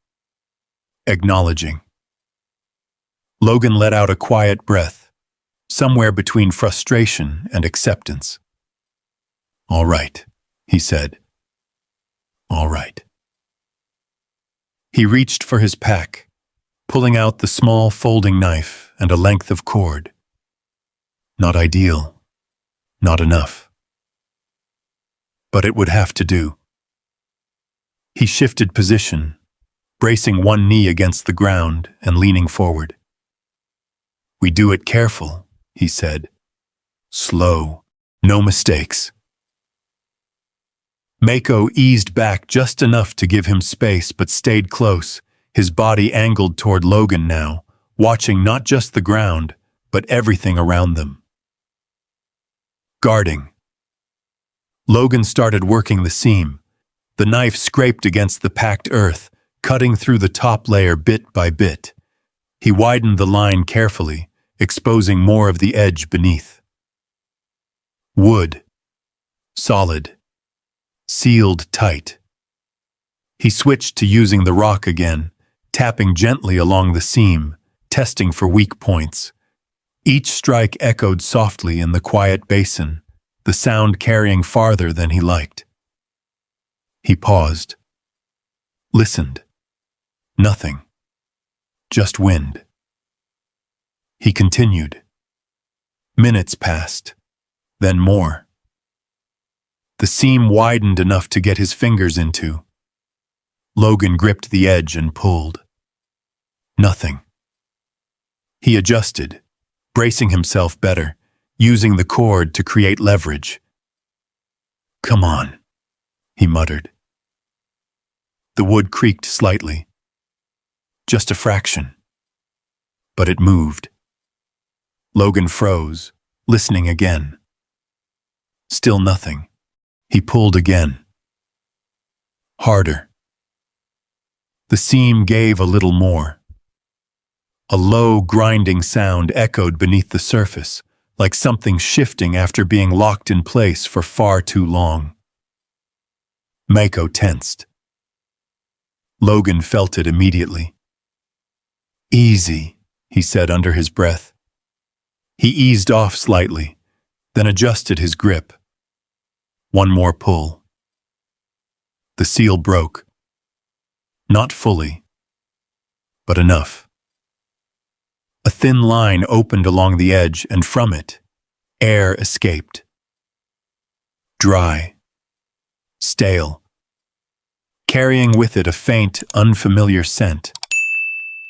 acknowledging. Logan let out a quiet breath, somewhere between frustration and acceptance. All right, he said. All right. He reached for his pack, pulling out the small folding knife and a length of cord. Not ideal, not enough. But it would have to do. He shifted position, bracing one knee against the ground and leaning forward. We do it careful, he said. Slow, no mistakes. Mako eased back just enough to give him space but stayed close, his body angled toward Logan now, watching not just the ground, but everything around them. Guarding. Logan started working the seam. The knife scraped against the packed earth, cutting through the top layer bit by bit. He widened the line carefully, exposing more of the edge beneath. Wood. Solid. Sealed tight. He switched to using the rock again, tapping gently along the seam, testing for weak points. Each strike echoed softly in the quiet basin, the sound carrying farther than he liked. He paused. Listened. Nothing. Just wind. He continued. Minutes passed, then more. The seam widened enough to get his fingers into. Logan gripped the edge and pulled. Nothing. He adjusted, bracing himself better, using the cord to create leverage. Come on, he muttered. The wood creaked slightly. Just a fraction. But it moved. Logan froze, listening again. Still nothing. He pulled again. Harder. The seam gave a little more. A low, grinding sound echoed beneath the surface, like something shifting after being locked in place for far too long. Mako tensed. Logan felt it immediately. Easy, he said under his breath. He eased off slightly, then adjusted his grip. One more pull. The seal broke. Not fully, but enough. A thin line opened along the edge, and from it, air escaped. Dry. Stale. Carrying with it a faint, unfamiliar scent.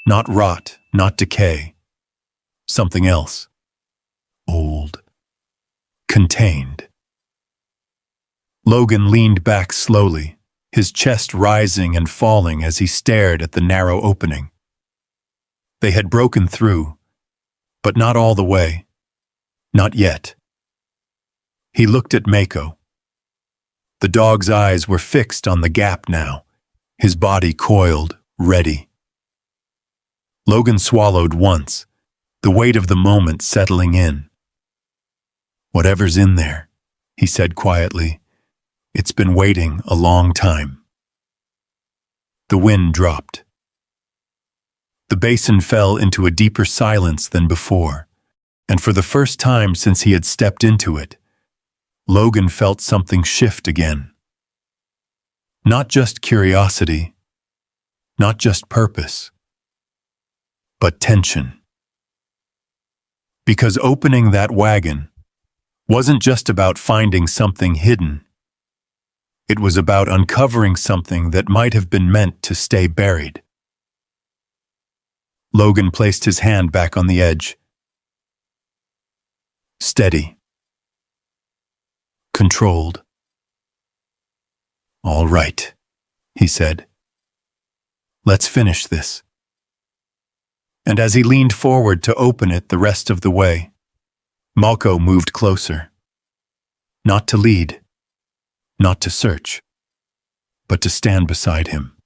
Not rot, not decay. Something else. Old. contained. Logan leaned back slowly, his chest rising and falling as he stared at the narrow opening. They had broken through, but not all the way. Not yet. He looked at Mako. The dog's eyes were fixed on the gap now, his body coiled, ready. Logan swallowed once, the weight of the moment settling in. "Whatever's in there," he said quietly, "it's been waiting a long time." The wind dropped. The basin fell into a deeper silence than before, and for the first time since he had stepped into it, Logan felt something shift again. Not just curiosity, not just purpose, but tension. Because opening that wagon wasn't just about finding something hidden. It was about uncovering something that might have been meant to stay buried. Logan placed his hand back on the edge. Steady. Controlled. "All right," he said. "Let's finish this." And as he leaned forward to open it the rest of the way, Mako moved closer. Not to lead, not to search, but to stand beside him,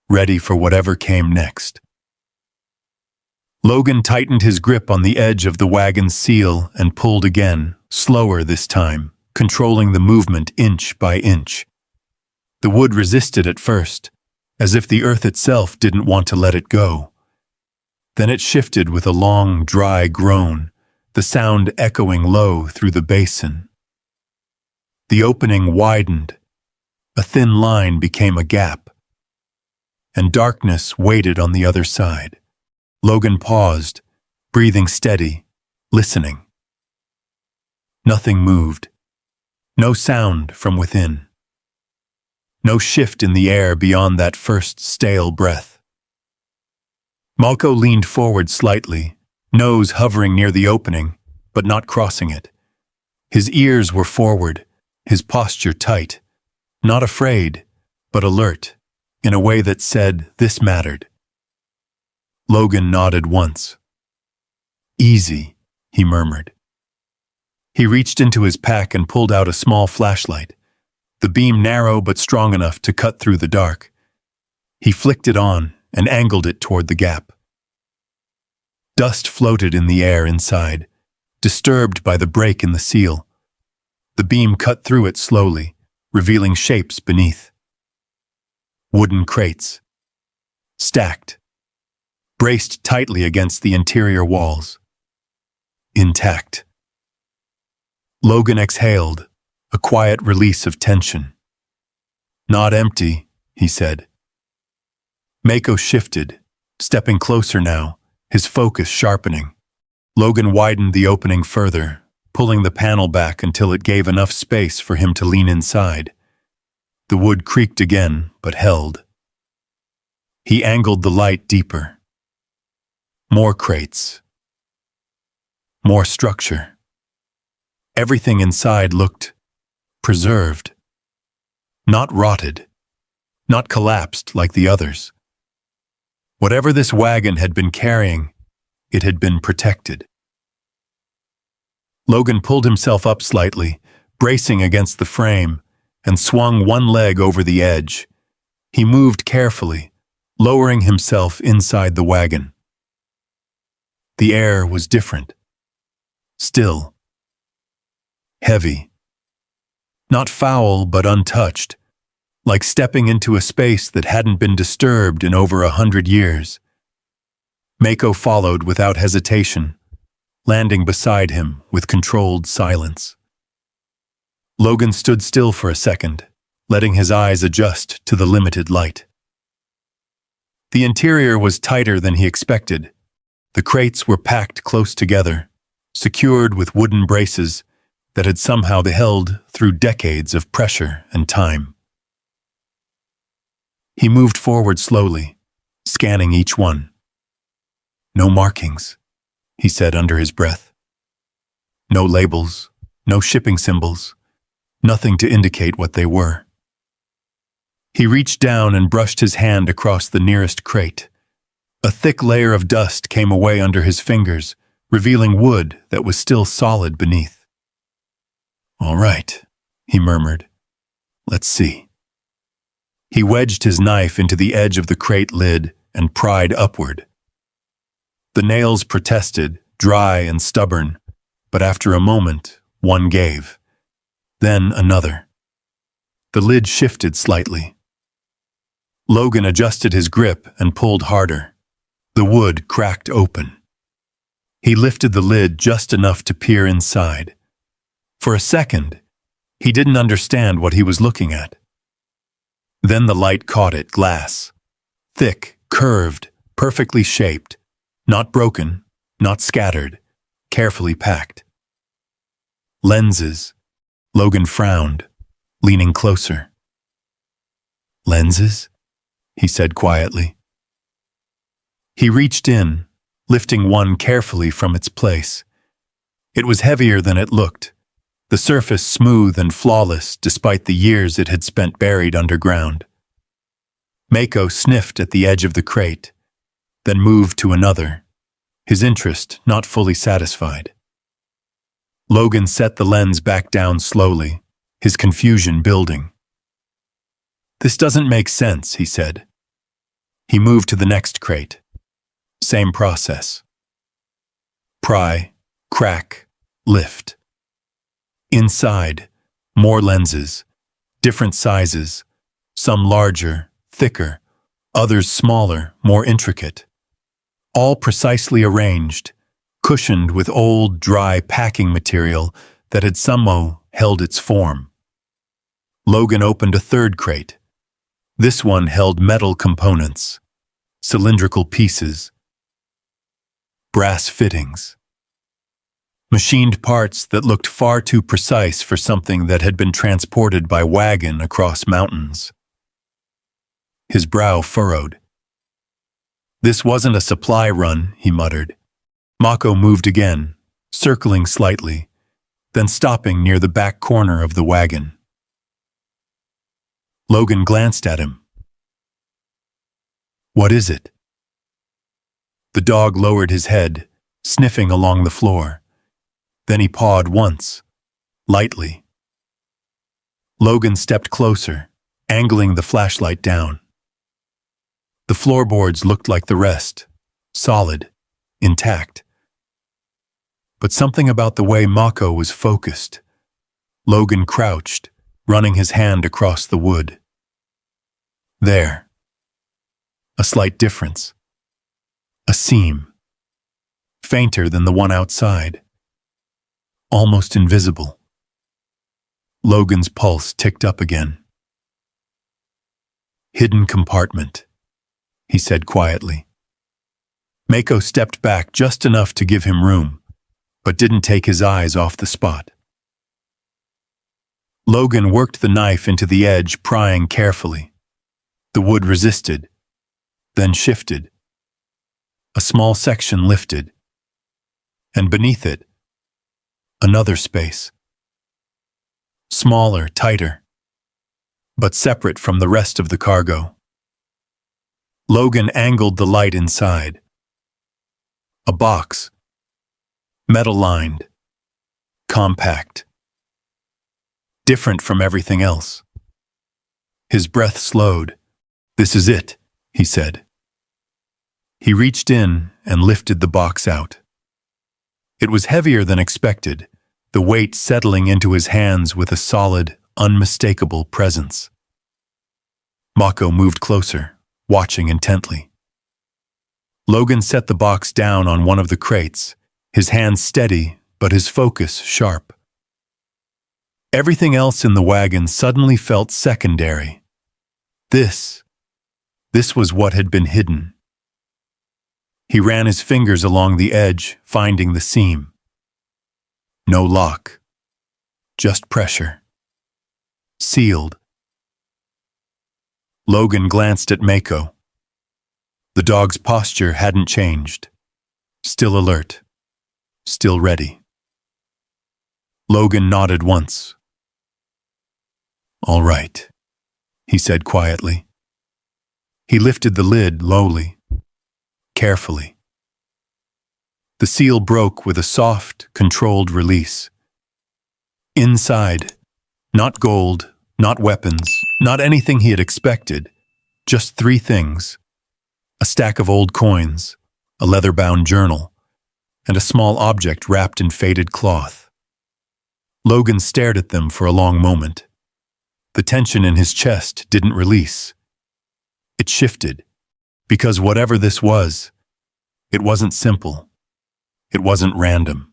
ready for whatever came next. Logan tightened his grip on the edge of the wagon's seal and pulled again, slower this time, controlling the movement inch by inch. The wood resisted at first, as if the earth itself didn't want to let it go. Then it shifted with a long, dry groan, the sound echoing low through the basin. The opening widened. A thin line became a gap, and darkness waited on the other side. Logan paused, breathing steady, listening. Nothing moved. No sound from within. No shift in the air beyond that first stale breath. Mako leaned forward slightly, nose hovering near the opening, but not crossing it. His ears were forward, his posture tight, not afraid, but alert, in a way that said this mattered. Logan nodded once. "Easy," he murmured. He reached into his pack and pulled out a small flashlight, the beam narrow but strong enough to cut through the dark. He flicked it on and angled it toward the gap. Dust floated in the air inside, disturbed by the break in the seal. The beam cut through it slowly, revealing shapes beneath. Wooden crates. Stacked. Braced tightly against the interior walls. Intact. Logan exhaled, a quiet release of tension. "Not empty," he said. Mako shifted, stepping closer now, his focus sharpening. Logan widened the opening further, pulling the panel back until it gave enough space for him to lean inside. The wood creaked again, but held. He angled the light deeper. More crates. More structure. Everything inside looked preserved. Not rotted. Not collapsed like the others. Whatever this wagon had been carrying, it had been protected. Logan pulled himself up slightly, bracing against the frame, and swung one leg over the edge. He moved carefully, lowering himself inside the wagon. The air was different. Still. Heavy. Not foul, but untouched, like stepping into a space that hadn't been disturbed in over 100 years. Mako followed without hesitation, landing beside him with controlled silence. Logan stood still for a second, letting his eyes adjust to the limited light. The interior was tighter than he expected. The crates were packed close together, secured with wooden braces that had somehow held through decades of pressure and time. He moved forward slowly, scanning each one. "No markings," he said under his breath. No labels, no shipping symbols, nothing to indicate what they were. He reached down and brushed his hand across the nearest crate. A thick layer of dust came away under his fingers, revealing wood that was still solid beneath. "All right," he murmured. "Let's see." He wedged his knife into the edge of the crate lid and pried upward. The nails protested, dry and stubborn, but after a moment, one gave. Then another. The lid shifted slightly. Logan adjusted his grip and pulled harder. The wood cracked open. He lifted the lid just enough to peer inside. For a second, he didn't understand what he was looking at. Then the light caught it, glass. Thick, curved, perfectly shaped. Not broken, not scattered, carefully packed. Lenses. Logan frowned, leaning closer. "Lenses?" he said quietly. He reached in, lifting one carefully from its place. It was heavier than it looked, the surface smooth and flawless despite the years it had spent buried underground. Mako sniffed at the edge of the crate, then moved to another, his interest not fully satisfied. Logan set the lens back down slowly, his confusion building. "This doesn't make sense," he said. He moved to the next crate. Same process. Pry, crack, lift. Inside, more lenses, different sizes, some larger, thicker, others smaller, more intricate. All precisely arranged, cushioned with old, dry packing material that had somehow held its form. Logan opened a third crate. This one held metal components, cylindrical pieces, brass fittings, machined parts that looked far too precise for something that had been transported by wagon across mountains. His brow furrowed. "This wasn't a supply run," he muttered. Mako moved again, circling slightly, then stopping near the back corner of the wagon. Logan glanced at him. "What is it?" The dog lowered his head, sniffing along the floor. Then he pawed once, lightly. Logan stepped closer, angling the flashlight down. The floorboards looked like the rest, solid, intact. But something about the way Mako was focused. Logan crouched, running his hand across the wood. There. A slight difference. A seam. Fainter than the one outside. Almost invisible. Logan's pulse ticked up again. "Hidden compartment," he said quietly. Mako stepped back just enough to give him room, but didn't take his eyes off the spot. Logan worked the knife into the edge, prying carefully. The wood resisted, then shifted. A small section lifted, and beneath it, another space. Smaller, tighter, but separate from the rest of the cargo. Logan angled the light inside. A box, metal-lined, compact, different from everything else. His breath slowed. "This is it," he said. He reached in and lifted the box out. It was heavier than expected, the weight settling into his hands with a solid, unmistakable presence. Mako moved closer, watching intently. Logan set the box down on one of the crates, his hands steady, but his focus sharp. Everything else in the wagon suddenly felt secondary. This was what had been hidden. He ran his fingers along the edge, finding the seam. No lock. Just pressure. Sealed. Logan glanced at Mako. The dog's posture hadn't changed. Still alert. Still ready. Logan nodded once. "All right," he said quietly. He lifted the lid lowly, carefully. The seal broke with a soft, controlled release. Inside, not gold, not weapons, not anything he had expected, just three things: a stack of old coins, a leather-bound journal, and a small object wrapped in faded cloth. Logan stared at them for a long moment. The tension in his chest didn't release. It shifted, because whatever this was, it wasn't simple. It wasn't random.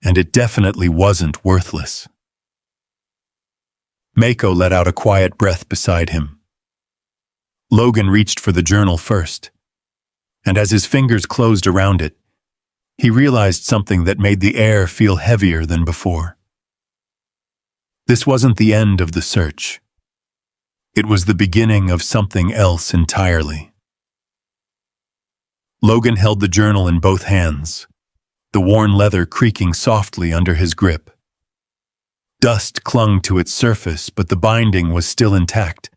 And it definitely wasn't worthless. Mako let out a quiet breath beside him. Logan reached for the journal first, and as his fingers closed around it, he realized something that made the air feel heavier than before. This wasn't the end of the search. It was the beginning of something else entirely. Logan held the journal in both hands, the worn leather creaking softly under his grip. Dust clung to its surface, but the binding was still intact,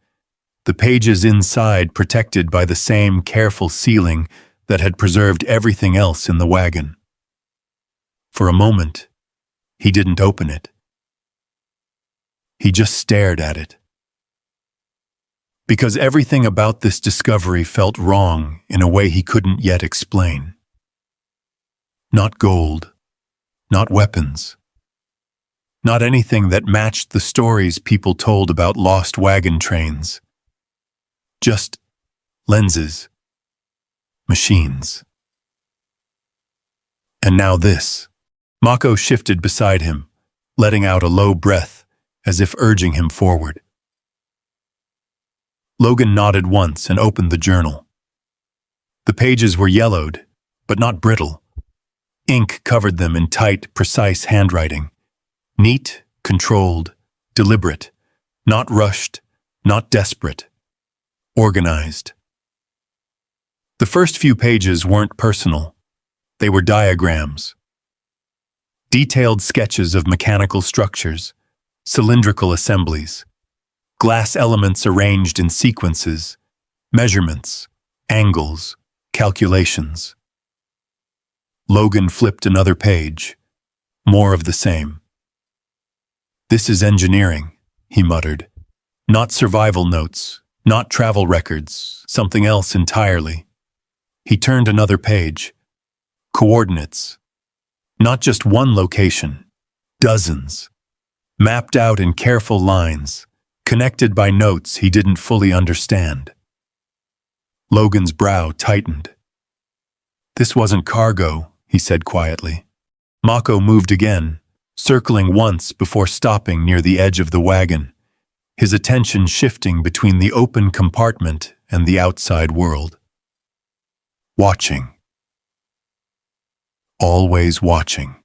the pages inside protected by the same careful sealing that had preserved everything else in the wagon. For a moment, he didn't open it. He just stared at it. Because everything about this discovery felt wrong in a way he couldn't yet explain. Not gold, not weapons, not anything that matched the stories people told about lost wagon trains. Just lenses, machines. And now this. Mako shifted beside him, letting out a low breath as if urging him forward. Logan nodded once and opened the journal. The pages were yellowed, but not brittle. Ink covered them in tight, precise handwriting. Neat, controlled, deliberate, not rushed, not desperate. Organized. The first few pages weren't personal. They were diagrams. Detailed sketches of mechanical structures, cylindrical assemblies, glass elements arranged in sequences, measurements, angles, calculations. Logan flipped another page. More of the same. "This is engineering," he muttered. "Not survival notes, not travel records, something else entirely." He turned another page. Coordinates. Not just one location, dozens. Mapped out in careful lines, connected by notes he didn't fully understand. Logan's brow tightened. "This wasn't cargo," he said quietly. Mako moved again, circling once before stopping near the edge of the wagon, his attention shifting between the open compartment and the outside world. Watching. Always watching.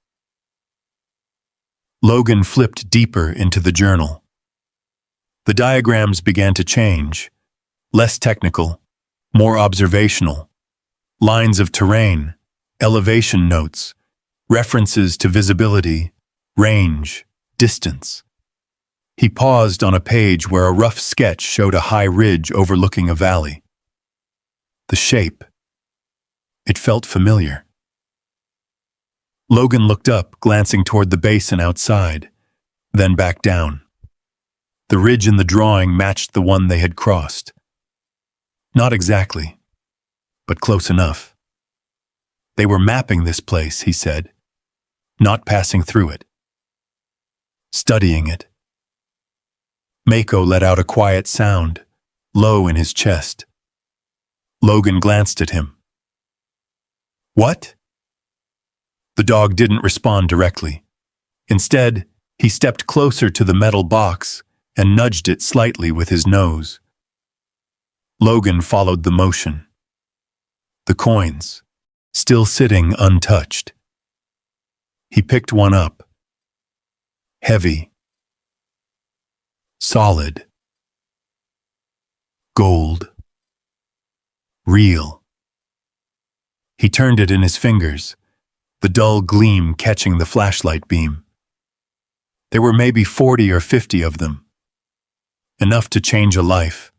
Logan flipped deeper into the journal. The diagrams began to change, less technical, more observational. Lines of terrain, elevation notes, references to visibility, range, distance. He paused on a page where a rough sketch showed a high ridge overlooking a valley. The shape. It felt familiar. Logan looked up, glancing toward the basin outside, then back down. The ridge in the drawing matched the one they had crossed. Not exactly, but close enough. They were mapping this place, he said, not passing through it. Studying it. Mako let out a quiet sound, low in his chest. Logan glanced at him. "What?" The dog didn't respond directly. Instead, he stepped closer to the metal box and nudged it slightly with his nose. Logan followed the motion. The coins, still sitting untouched. He picked one up. Heavy. Solid. Gold. Real. He turned it in his fingers, the dull gleam catching the flashlight beam. There were maybe 40 or 50 of them. Enough to change a life.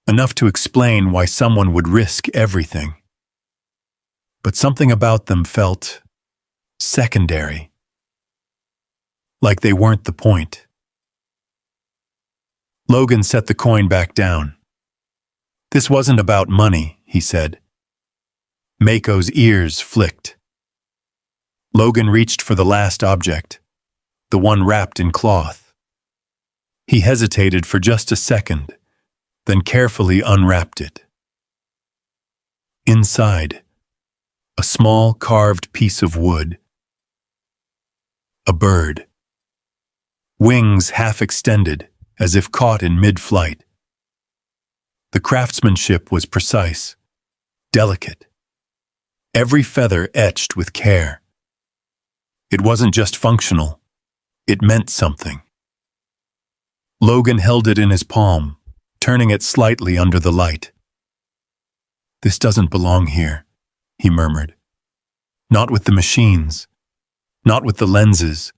Enough to explain why someone would risk everything. But something about them felt secondary. Like they weren't the point. Logan set the coin back down. This wasn't about money, he said. Mako's ears flicked. Logan reached for the last object, the one wrapped in cloth. He hesitated for just a second, then carefully unwrapped it. Inside, a small carved piece of wood. A bird. Wings half extended, as if caught in mid-flight. The craftsmanship was precise, delicate. Every feather etched with care. It wasn't just functional, it meant something. Logan held it in his palm, turning it slightly under the light. "This doesn't belong here," he murmured. "Not with the machines, not with the lenses,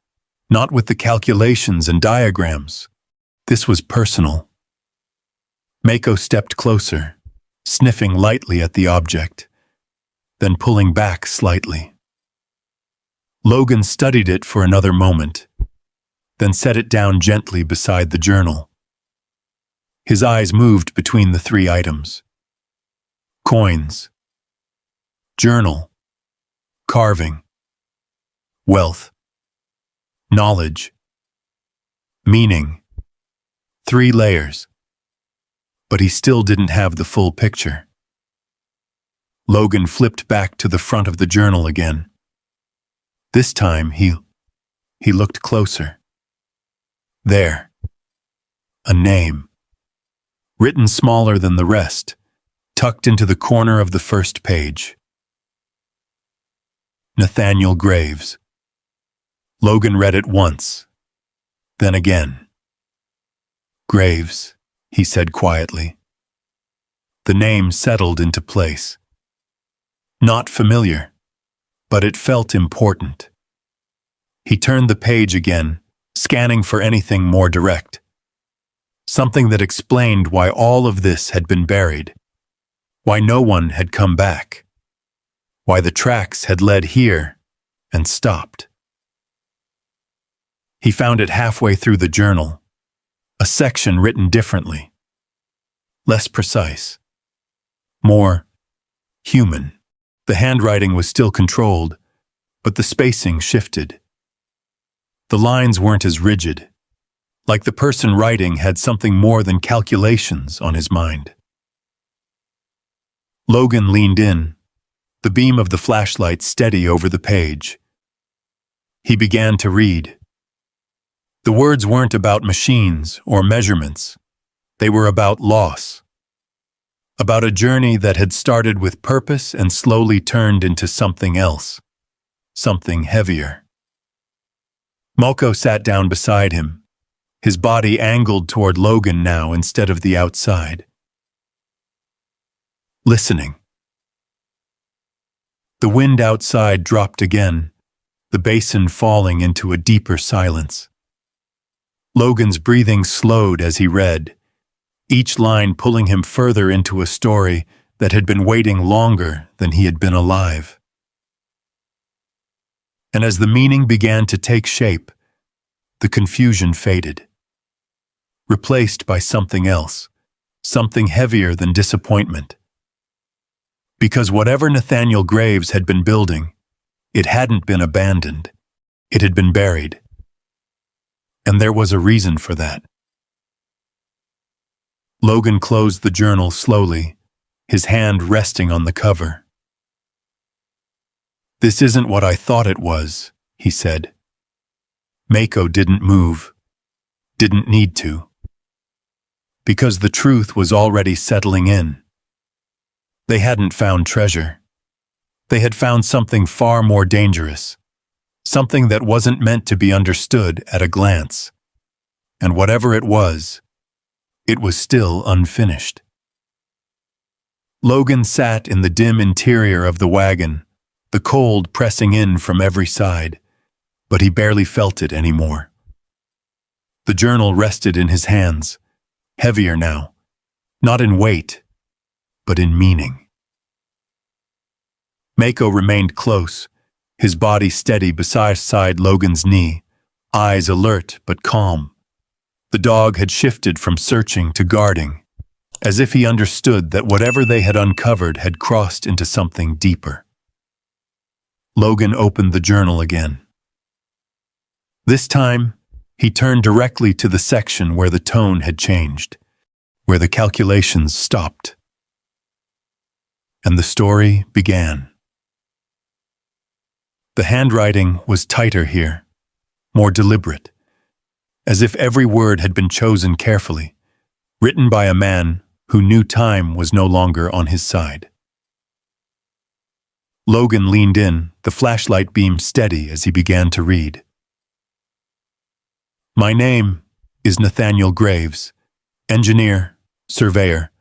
not with the calculations and diagrams. This was personal." Mako stepped closer, sniffing lightly at the object, then pulling back slightly. Logan studied it for another moment, then set it down gently beside the journal. His eyes moved between the three items. Coins, journal, carving, wealth, knowledge, meaning. 3 layers. But he still didn't have the full picture. Logan flipped back to the front of the journal again. This time he looked closer. There. A name. Written smaller than the rest, tucked into the corner of the first page. Nathaniel Graves. Logan read it once, then again. "Graves," he said quietly. The name settled into place. Not familiar, but it felt important. He turned the page again, scanning for anything more direct. Something that explained why all of this had been buried, why no one had come back, why the tracks had led here and stopped. He found it halfway through the journal, a section written differently, less precise, more human. The handwriting was still controlled, but the spacing shifted. The lines weren't as rigid, like the person writing had something more than calculations on his mind. Logan leaned in, the beam of the flashlight steady over the page. He began to read. The words weren't about machines or measurements. They were about loss. About a journey that had started with purpose and slowly turned into something else, something heavier. Mako sat down beside him, his body angled toward Logan now instead of the outside. Listening. The wind outside dropped again, the basin falling into a deeper silence. Logan's breathing slowed as he read, each line pulling him further into a story that had been waiting longer than he had been alive. And as the meaning began to take shape, the confusion faded, replaced by something else, something heavier than disappointment. Because whatever Nathaniel Graves had been building, it hadn't been abandoned, it had been buried. And there was a reason for that. Logan closed the journal slowly, his hand resting on the cover. "This isn't what I thought it was," he said. Mako didn't move, didn't need to. Because the truth was already settling in. They hadn't found treasure. They had found something far more dangerous. Something that wasn't meant to be understood at a glance. And whatever it was still unfinished. Logan sat in the dim interior of the wagon, the cold pressing in from every side, but he barely felt it anymore. The journal rested in his hands, heavier now, not in weight, but in meaning. Mako remained close, his body steady beside Logan's knee, eyes alert but calm. The dog had shifted from searching to guarding, as if he understood that whatever they had uncovered had crossed into something deeper. Logan opened the journal again. This time, he turned directly to the section where the tone had changed, where the calculations stopped. And the story began. The handwriting was tighter here, more deliberate, as if every word had been chosen carefully, written by a man who knew time was no longer on his side. Logan leaned in, the flashlight beam steady as he began to read. My name is Nathaniel Graves, engineer, surveyor,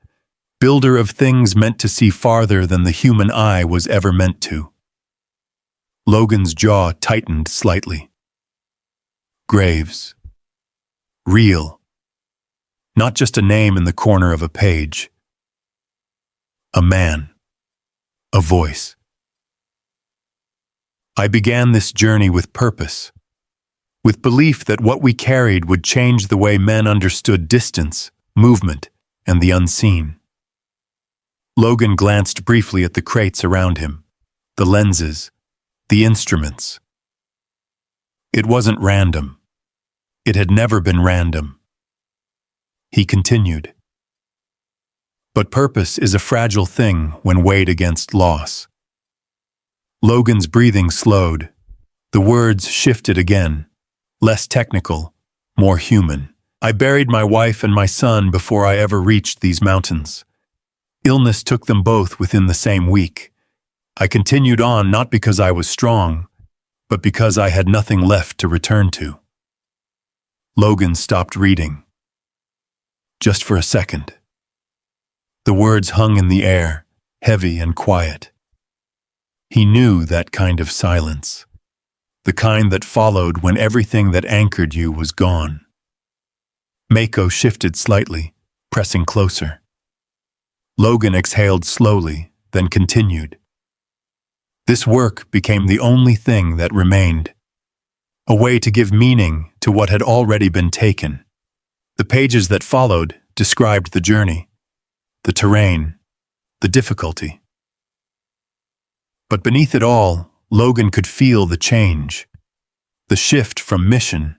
builder of things meant to see farther than the human eye was ever meant to. Logan's jaw tightened slightly. Graves. Real. Not just a name in the corner of a page. A man. A voice. I began this journey with purpose, with belief that what we carried would change the way men understood distance, movement, and the unseen. Logan glanced briefly at the crates around him, the lenses, the instruments. It wasn't random. It had never been random. He continued. But purpose is a fragile thing when weighed against loss. Logan's breathing slowed. The words shifted again, less technical, more human. I buried my wife and my son before I ever reached these mountains. Illness took them both within the same week. I continued on not because I was strong, but because I had nothing left to return to. Logan stopped reading. Just for a second. The words hung in the air, heavy and quiet. He knew that kind of silence, the kind that followed when everything that anchored you was gone. Mako shifted slightly, pressing closer. Logan exhaled slowly, then continued. This work became the only thing that remained, a way to give meaning to what had already been taken. The pages that followed described the journey, the terrain, the difficulty. But beneath it all, Logan could feel the change, the shift from mission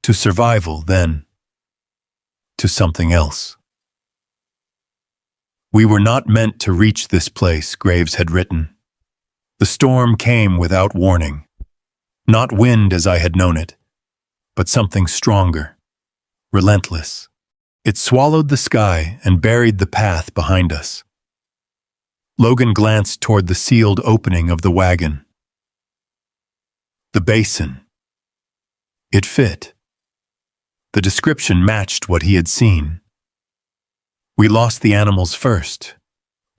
to survival, then to something else. We were not meant to reach this place, Graves had written. The storm came without warning. Not wind as I had known it, but something stronger, relentless. It swallowed the sky and buried the path behind us. Logan glanced toward the sealed opening of the wagon. The basin. It fit. The description matched what he had seen. We lost the animals first,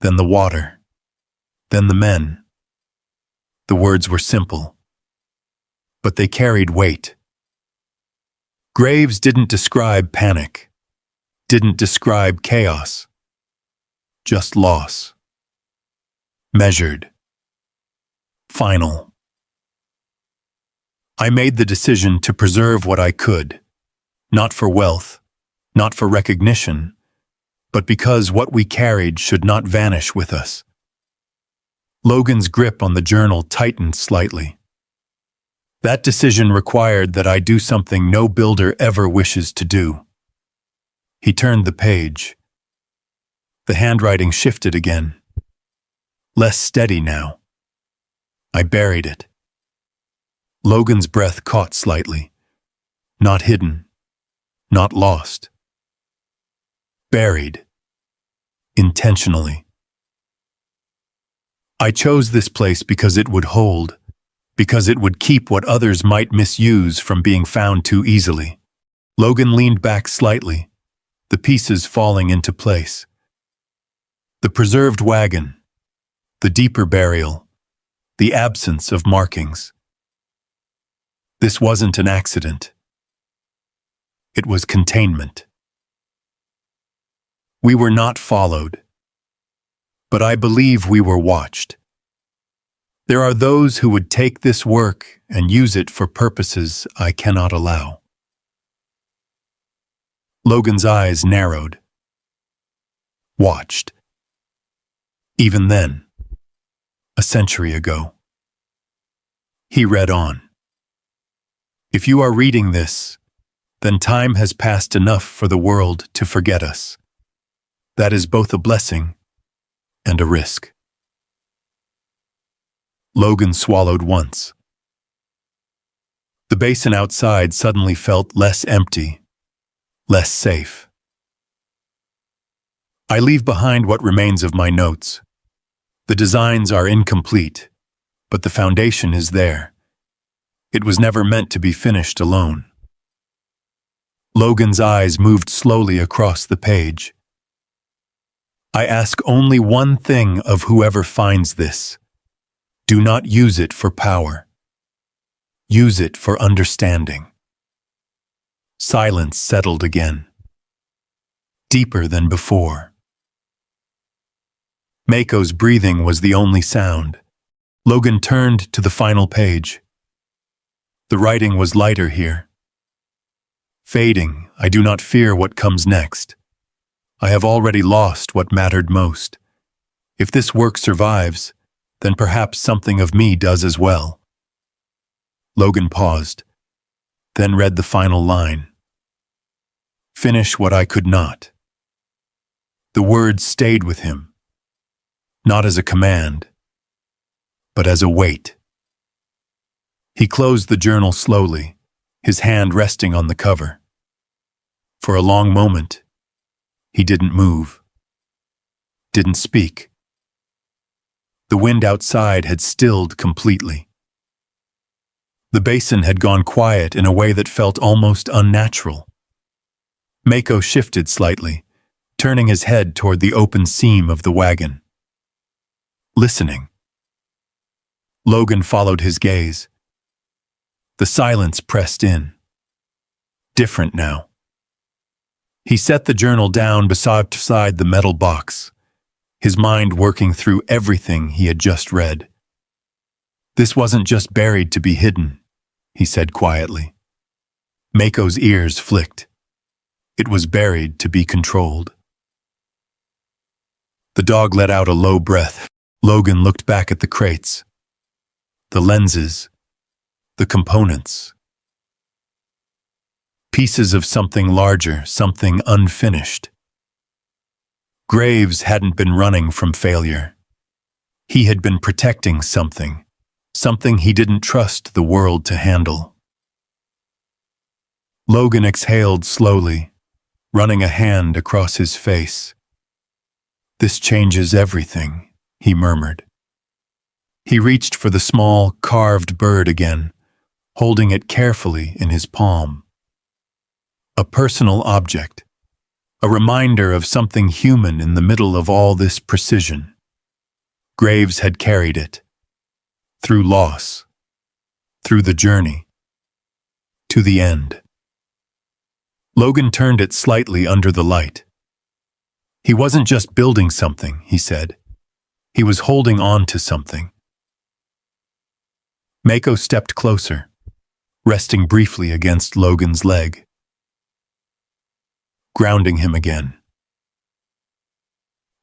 then the water, then the men. The words were simple, but they carried weight. Graves didn't describe panic, didn't describe chaos, just loss. Measured. Final. I made the decision to preserve what I could, not for wealth, not for recognition, but because what we carried should not vanish with us. Logan's grip on the journal tightened slightly. That decision required that I do something no builder ever wishes to do. He turned the page. The handwriting shifted again. Less steady now. I buried it. Logan's breath caught slightly. Not hidden. Not lost. Buried. Intentionally. I chose this place because it would hold, because it would keep what others might misuse from being found too easily. Logan leaned back slightly, the pieces falling into place. The preserved wagon, the deeper burial, the absence of markings. This wasn't an accident. It was containment. We were not followed, but I believe we were watched. There are those who would take this work and use it for purposes I cannot allow. Logan's eyes narrowed. Watched. Even then, a century ago. He read on. If you are reading this, then time has passed enough for the world to forget us. That is both a blessing and a risk. Logan swallowed once. The basin outside suddenly felt less empty, less safe. I leave behind what remains of my notes. The designs are incomplete, but the foundation is there. It was never meant to be finished alone. Logan's eyes moved slowly across the page. I ask only one thing of whoever finds this. Do not use it for power. Use it for understanding. Silence settled again, deeper than before. Mako's breathing was the only sound. Logan turned to the final page. The writing was lighter here. Fading, I do not fear what comes next. I have already lost what mattered most. If this work survives, then perhaps something of me does as well. Logan paused, then read the final line. Finish what I could not. The words stayed with him, not as a command, but as a weight. He closed the journal slowly, his hand resting on the cover. For a long moment, he didn't move, didn't speak. The wind outside had stilled completely. The basin had gone quiet in a way that felt almost unnatural. Mako shifted slightly, turning his head toward the open seam of the wagon. Listening. Logan followed his gaze. The silence pressed in. Different now. He set the journal down beside the metal box, his mind working through everything he had just read. This wasn't just buried to be hidden, he said quietly. Mako's ears flicked. It was buried to be controlled. The dog let out a low breath. Logan looked back at the crates, the lenses, the components. Pieces of something larger, something unfinished. Graves hadn't been running from failure. He had been protecting something he didn't trust the world to handle. Logan exhaled slowly, running a hand across his face. This changes everything, he murmured. He reached for the small, carved bird again, holding it carefully in his palm. A personal object, a reminder of something human in the middle of all this precision. Graves had carried it, through loss, through the journey, to the end. Logan turned it slightly under the light. He wasn't just building something, he said. He was holding on to something. Mako stepped closer, resting briefly against Logan's leg, grounding him again.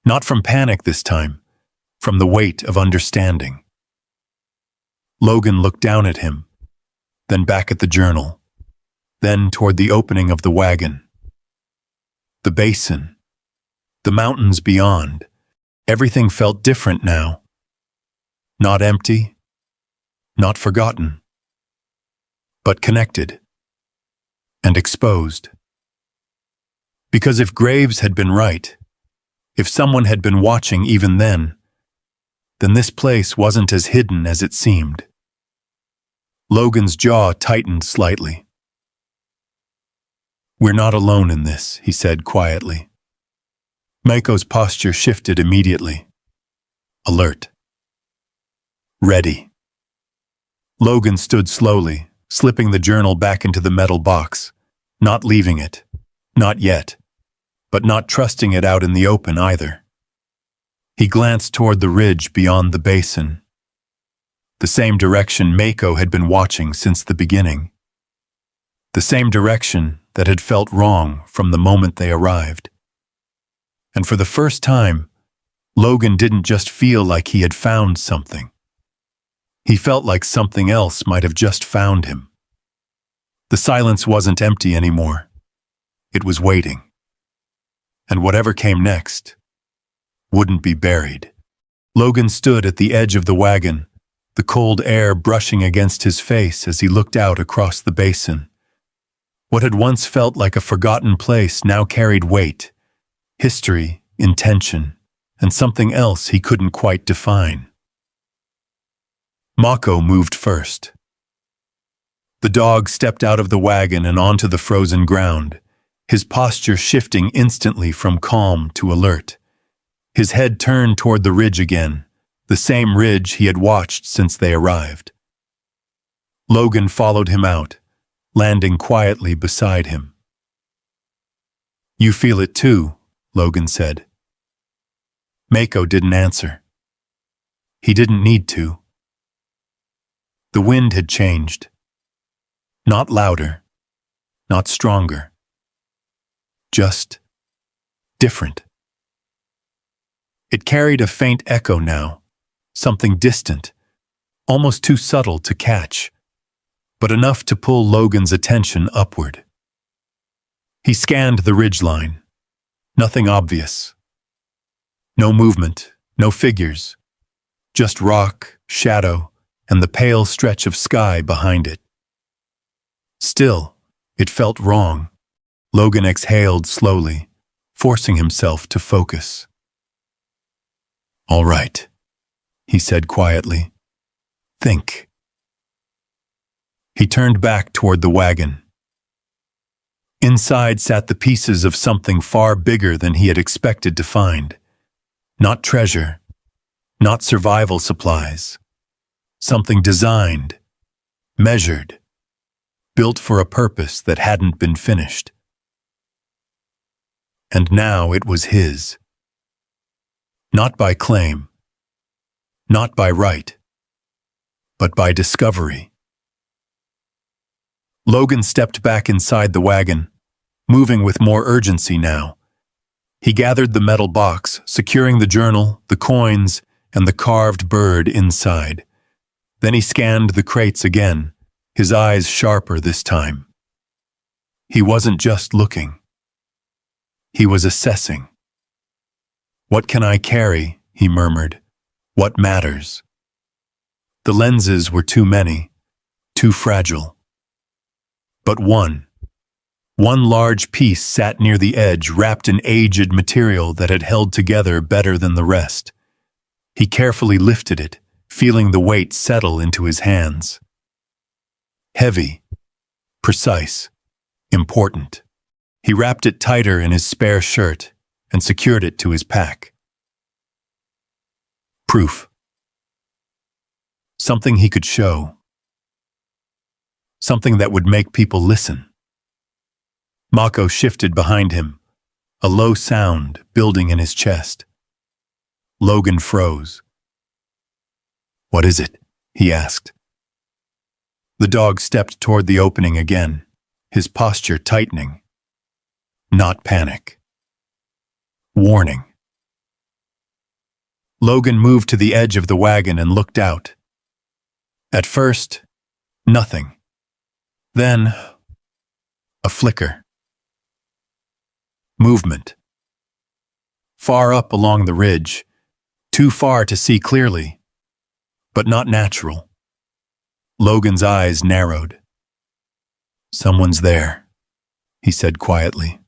Not from panic this time, from the weight of understanding. Logan looked down at him, then back at the journal, then toward the opening of the wagon. The basin, the mountains beyond, everything felt different now. Not empty, not forgotten, but connected and exposed. Because if Graves had been right, if someone had been watching even then this place wasn't as hidden as it seemed. Logan's jaw tightened slightly. We're not alone in this, he said quietly. Mako's posture shifted immediately. Alert. Ready. Logan stood slowly, slipping the journal back into the metal box, Not leaving it. Not yet. But not trusting it out in the open either. He glanced toward the ridge beyond the basin. The same direction Mako had been watching since the beginning. The same direction that had felt wrong from the moment they arrived. And for the first time, Logan didn't just feel like he had found something. He felt like something else might have just found him. The silence wasn't empty anymore. It was waiting. And whatever came next wouldn't be buried. Logan stood at the edge of the wagon, the cold air brushing against his face as he looked out across the basin. What had once felt like a forgotten place now carried weight, history, intention, and something else he couldn't quite define. Mako moved first. The dog stepped out of the wagon and onto the frozen ground, his posture shifting instantly from calm to alert. His head turned toward the ridge again, the same ridge he had watched since they arrived. Logan followed him out, landing quietly beside him. "You feel it too," Logan said. Mako didn't answer. He didn't need to. The wind had changed. Not louder, not stronger. Just different. It carried a faint echo now, something distant, almost too subtle to catch, but enough to pull Logan's attention upward. He scanned the ridgeline. Nothing obvious. No movement, no figures, just rock, shadow, and the pale stretch of sky behind it. Still, it felt wrong. Logan exhaled slowly, forcing himself to focus. "All right," he said quietly. "Think." He turned back toward the wagon. Inside sat the pieces of something far bigger than he had expected to find. Not treasure, not survival supplies. Something designed, measured, built for a purpose that hadn't been finished. And now it was his. Not by claim, not by right, but by discovery. Logan stepped back inside the wagon, moving with more urgency now. He gathered the metal box, securing the journal, the coins, and the carved bird inside. Then he scanned the crates again, his eyes sharper this time. He wasn't just looking. He was assessing. "What can I carry?" he murmured. "What matters?" The lenses were too many, too fragile. But one large piece sat near the edge, wrapped in aged material that had held together better than the rest. He carefully lifted it, feeling the weight settle into his hands. Heavy, precise, important. He wrapped it tighter in his spare shirt and secured it to his pack. Proof. Something he could show. Something that would make people listen. Mako shifted behind him, a low sound building in his chest. Logan froze. "What is it?" he asked. The dog stepped toward the opening again, his posture tightening. Not panic. Warning. Logan moved to the edge of the wagon and looked out. At first, nothing. Then, a flicker. Movement. Far up along the ridge, too far to see clearly, but not natural. Logan's eyes narrowed. "Someone's there," he said quietly.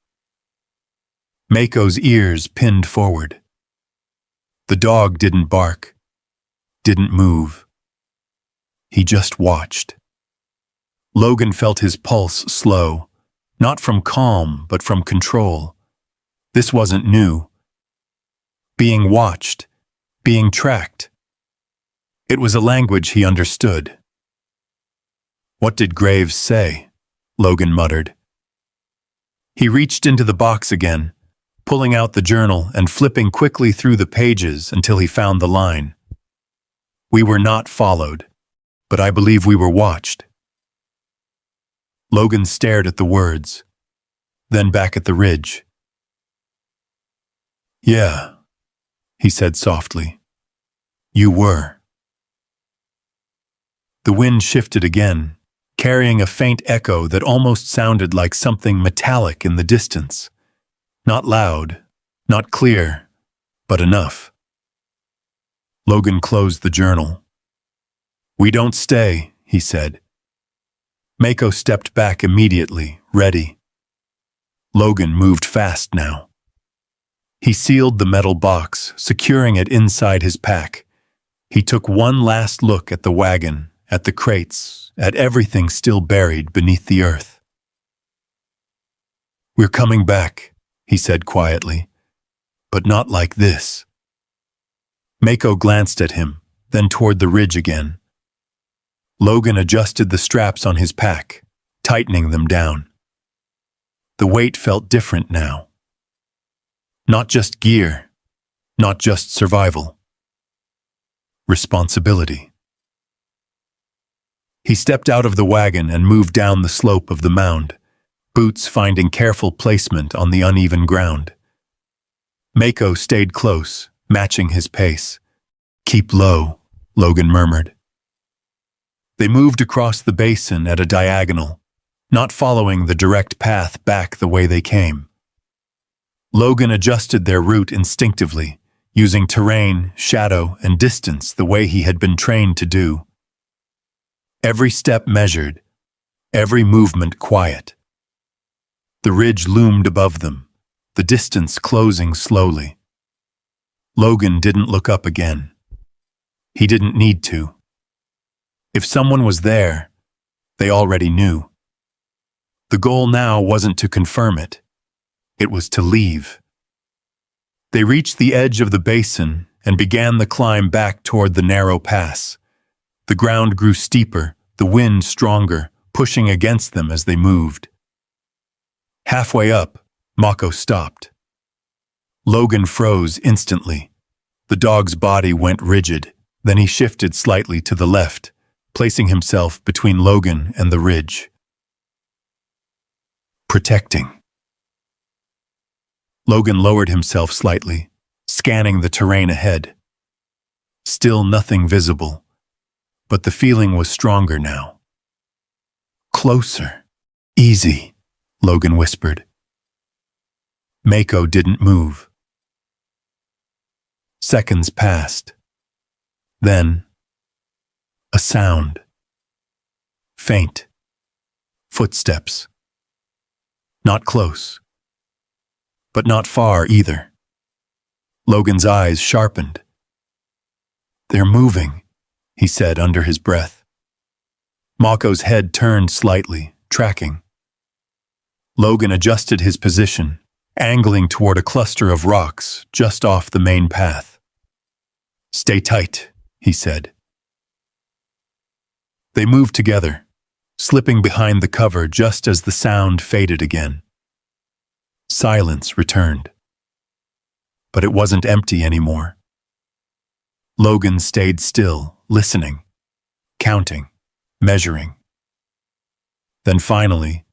Mako's ears pinned forward. The dog didn't bark, didn't move. He just watched. Logan felt his pulse slow, not from calm, but from control. This wasn't new. Being watched, being tracked. It was a language he understood. "What did Graves say?" Logan muttered. He reached into the box again, pulling out the journal and flipping quickly through the pages until he found the line. "We were not followed, but I believe we were watched." Logan stared at the words, then back at the ridge. "Yeah," he said softly. "You were." The wind shifted again, carrying a faint echo that almost sounded like something metallic in the distance. Not loud, not clear, but enough. Logan closed the journal. "We don't stay," he said. Mako stepped back immediately, ready. Logan moved fast now. He sealed the metal box, securing it inside his pack. He took one last look at the wagon, at the crates, at everything still buried beneath the earth. "We're coming back," he said quietly, "but not like this." Mako glanced at him, then toward the ridge again. Logan adjusted the straps on his pack, tightening them down. The weight felt different now. Not just gear, not just survival. Responsibility. He stepped out of the wagon and moved down the slope of the mound, boots finding careful placement on the uneven ground. Mako stayed close, matching his pace. "Keep low," Logan murmured. They moved across the basin at a diagonal, not following the direct path back the way they came. Logan adjusted their route instinctively, using terrain, shadow, and distance the way he had been trained to do. Every step measured, every movement quiet. The ridge loomed above them, the distance closing slowly. Logan didn't look up again. He didn't need to. If someone was there, they already knew. The goal now wasn't to confirm it. It was to leave. They reached the edge of the basin and began the climb back toward the narrow pass. The ground grew steeper, the wind stronger, pushing against them as they moved. Halfway up, Mako stopped. Logan froze instantly. The dog's body went rigid, then he shifted slightly to the left, placing himself between Logan and the ridge. Protecting. Logan lowered himself slightly, scanning the terrain ahead. Still nothing visible, but the feeling was stronger now. "Closer. Easy," Logan whispered. Mako didn't move. Seconds passed. Then, a sound. Faint. Footsteps. Not close, but not far either. Logan's eyes sharpened. "They're moving," he said under his breath. Mako's head turned slightly, tracking. Logan adjusted his position, angling toward a cluster of rocks just off the main path. "Stay tight," he said. They moved together, slipping behind the cover just as the sound faded again. Silence returned. But it wasn't empty anymore. Logan stayed still, listening, counting, measuring. Then finally,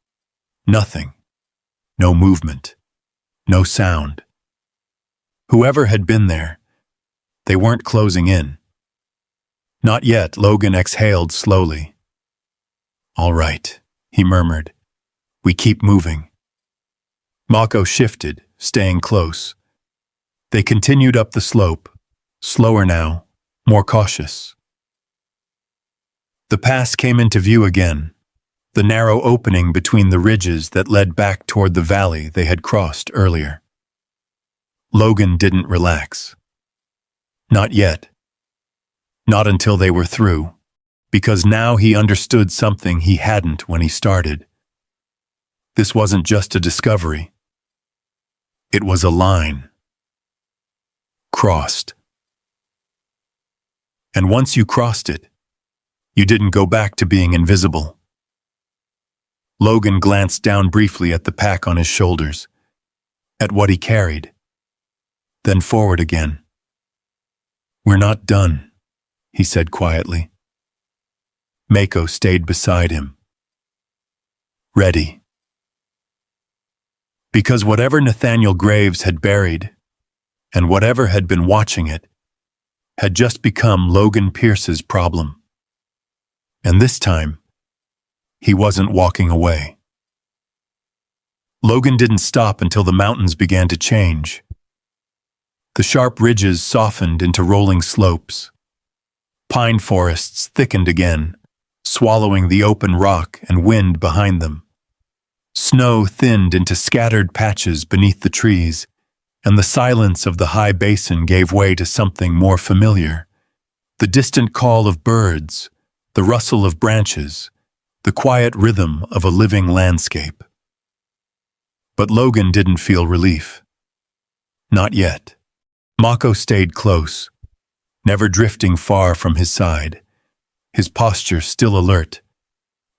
nothing. No movement. No sound. Whoever had been there, they weren't closing in. Not yet, Logan exhaled slowly. "All right," he murmured. "We keep moving." Mako shifted, staying close. They continued up the slope, slower now, more cautious. The pass came into view again, the narrow opening between the ridges that led back toward the valley they had crossed earlier. Logan didn't relax. Not yet. Not until they were through, because now he understood something he hadn't when he started. This wasn't just a discovery. It was a line. Crossed. And once you crossed it, you didn't go back to being invisible. Logan glanced down briefly at the pack on his shoulders, at what he carried, then forward again. "We're not done," he said quietly. Mako stayed beside him. Ready. Because whatever Nathaniel Graves had buried, and whatever had been watching it, had just become Logan Pierce's problem. And this time, he wasn't walking away. Logan didn't stop until the mountains began to change. The sharp ridges softened into rolling slopes. Pine forests thickened again, swallowing the open rock and wind behind them. Snow thinned into scattered patches beneath the trees, and the silence of the high basin gave way to something more familiar. The distant call of birds, the rustle of branches, the quiet rhythm of a living landscape. But Logan didn't feel relief. Not yet. Mako stayed close, never drifting far from his side, his posture still alert,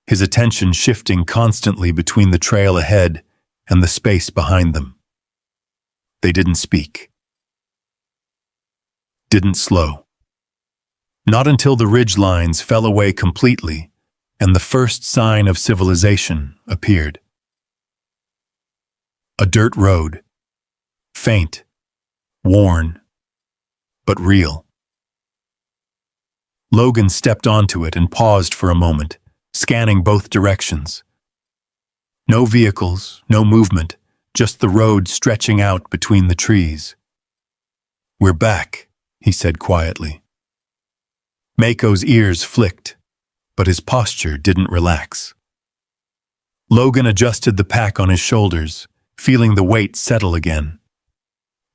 his attention shifting constantly between the trail ahead and the space behind them. They didn't speak. Didn't slow. Not until the ridge lines fell away completely and the first sign of civilization appeared. A dirt road, faint, worn, but real. Logan stepped onto it and paused for a moment, scanning both directions. No vehicles, no movement, just the road stretching out between the trees. "We're back," he said quietly. Mako's ears flicked, but his posture didn't relax. Logan adjusted the pack on his shoulders, feeling the weight settle again.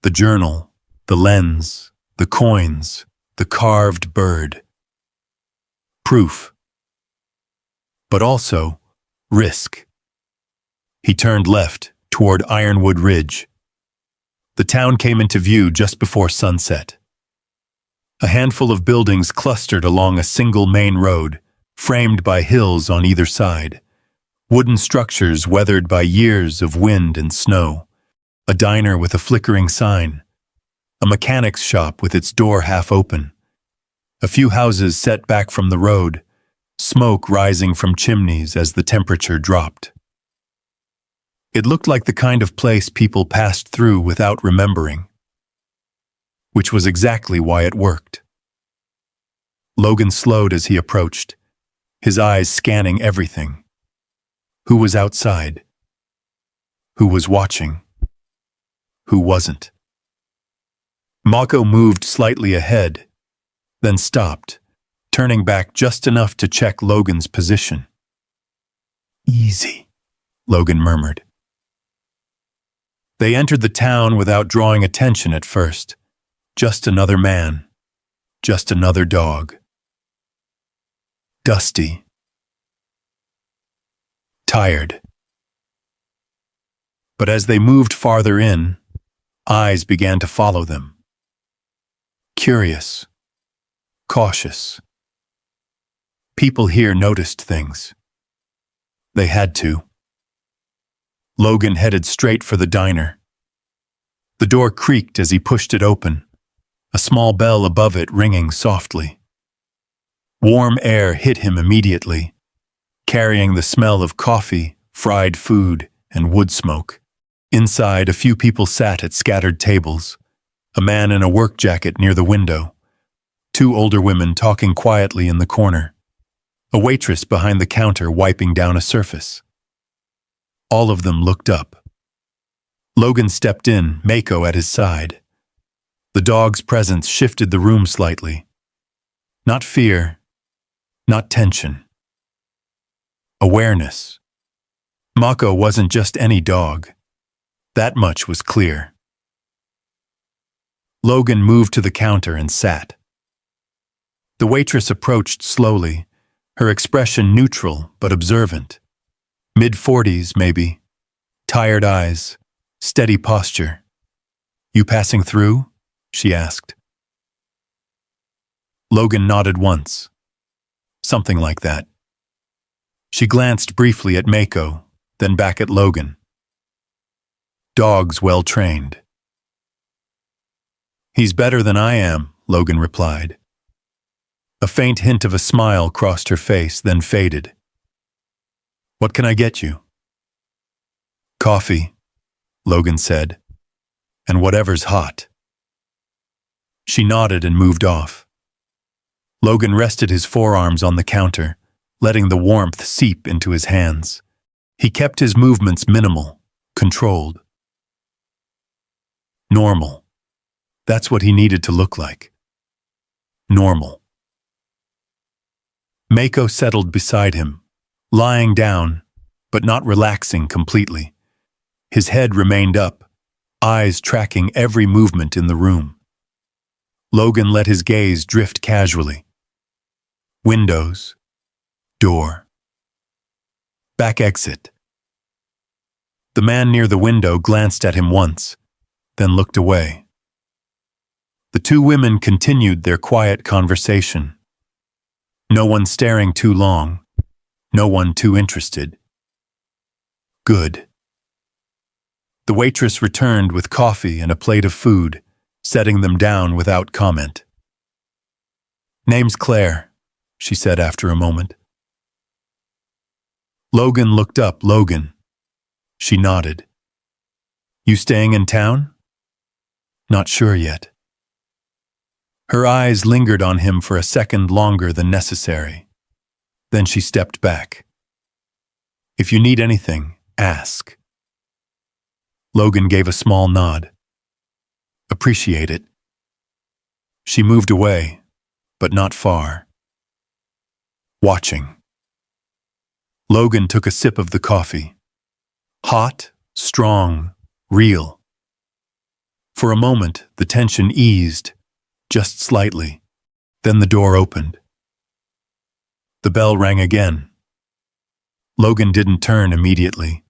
The journal, the lens, the coins, the carved bird. Proof. But also, risk. He turned left, toward Ironwood Ridge. The town came into view just before sunset. A handful of buildings clustered along a single main road, framed by hills on either side. Wooden structures weathered by years of wind and snow. A diner with a flickering sign. A mechanic's shop with its door half open. A few houses set back from the road, smoke rising from chimneys as the temperature dropped. It looked like the kind of place people passed through without remembering, which was exactly why it worked. Logan slowed as he approached, his eyes scanning everything. Who was outside? Who was watching? Who wasn't? Mako moved slightly ahead, then stopped, turning back just enough to check Logan's position. "Easy," Logan murmured. They entered the town without drawing attention at first. Just another man. Just another dog. Dusty. Tired. But as they moved farther in, eyes began to follow them. Curious. Cautious. People here noticed things. They had to. Logan headed straight for the diner. The door creaked as he pushed it open, a small bell above it ringing softly. Warm air hit him immediately, carrying the smell of coffee, fried food, and wood smoke. Inside, a few people sat at scattered tables, a man in a work jacket near the window, two older women talking quietly in the corner, a waitress behind the counter wiping down a surface. All of them looked up. Logan stepped in, Mako at his side. The dog's presence shifted the room slightly. Not fear, not tension. Awareness. Mako wasn't just any dog. That much was clear. Logan moved to the counter and sat. The waitress approached slowly, her expression neutral but observant. Mid-40s, maybe. Tired eyes, steady posture. "You passing through?" she asked. Logan nodded once. Something like that. She glanced briefly at Mako, then back at Logan. Dogs well trained. He's better than I am, Logan replied. A faint hint of a smile crossed her face, then faded. What can I get you? Coffee, Logan said, and whatever's hot. She nodded and moved off. Logan rested his forearms on the counter, letting the warmth seep into his hands. He kept his movements minimal, controlled. Normal. That's what he needed to look like. Normal. Mako settled beside him, lying down, but not relaxing completely. His head remained up, eyes tracking every movement in the room. Logan let his gaze drift casually. Windows. Door. Back exit. The man near the window glanced at him once, then looked away. The two women continued their quiet conversation. No one staring too long, no one too interested. Good. The waitress returned with coffee and a plate of food, setting them down without comment. Name's Claire, she said after a moment. Logan looked up. Logan. She nodded. You staying in town? Not sure yet. Her eyes lingered on him for a second longer than necessary. Then she stepped back. If you need anything, ask. Logan gave a small nod. Appreciate it. She moved away, but not far. Watching. Logan took a sip of the coffee. Hot, strong, real. For a moment, the tension eased, just slightly. Then the door opened. The bell rang again. Logan didn't turn immediately.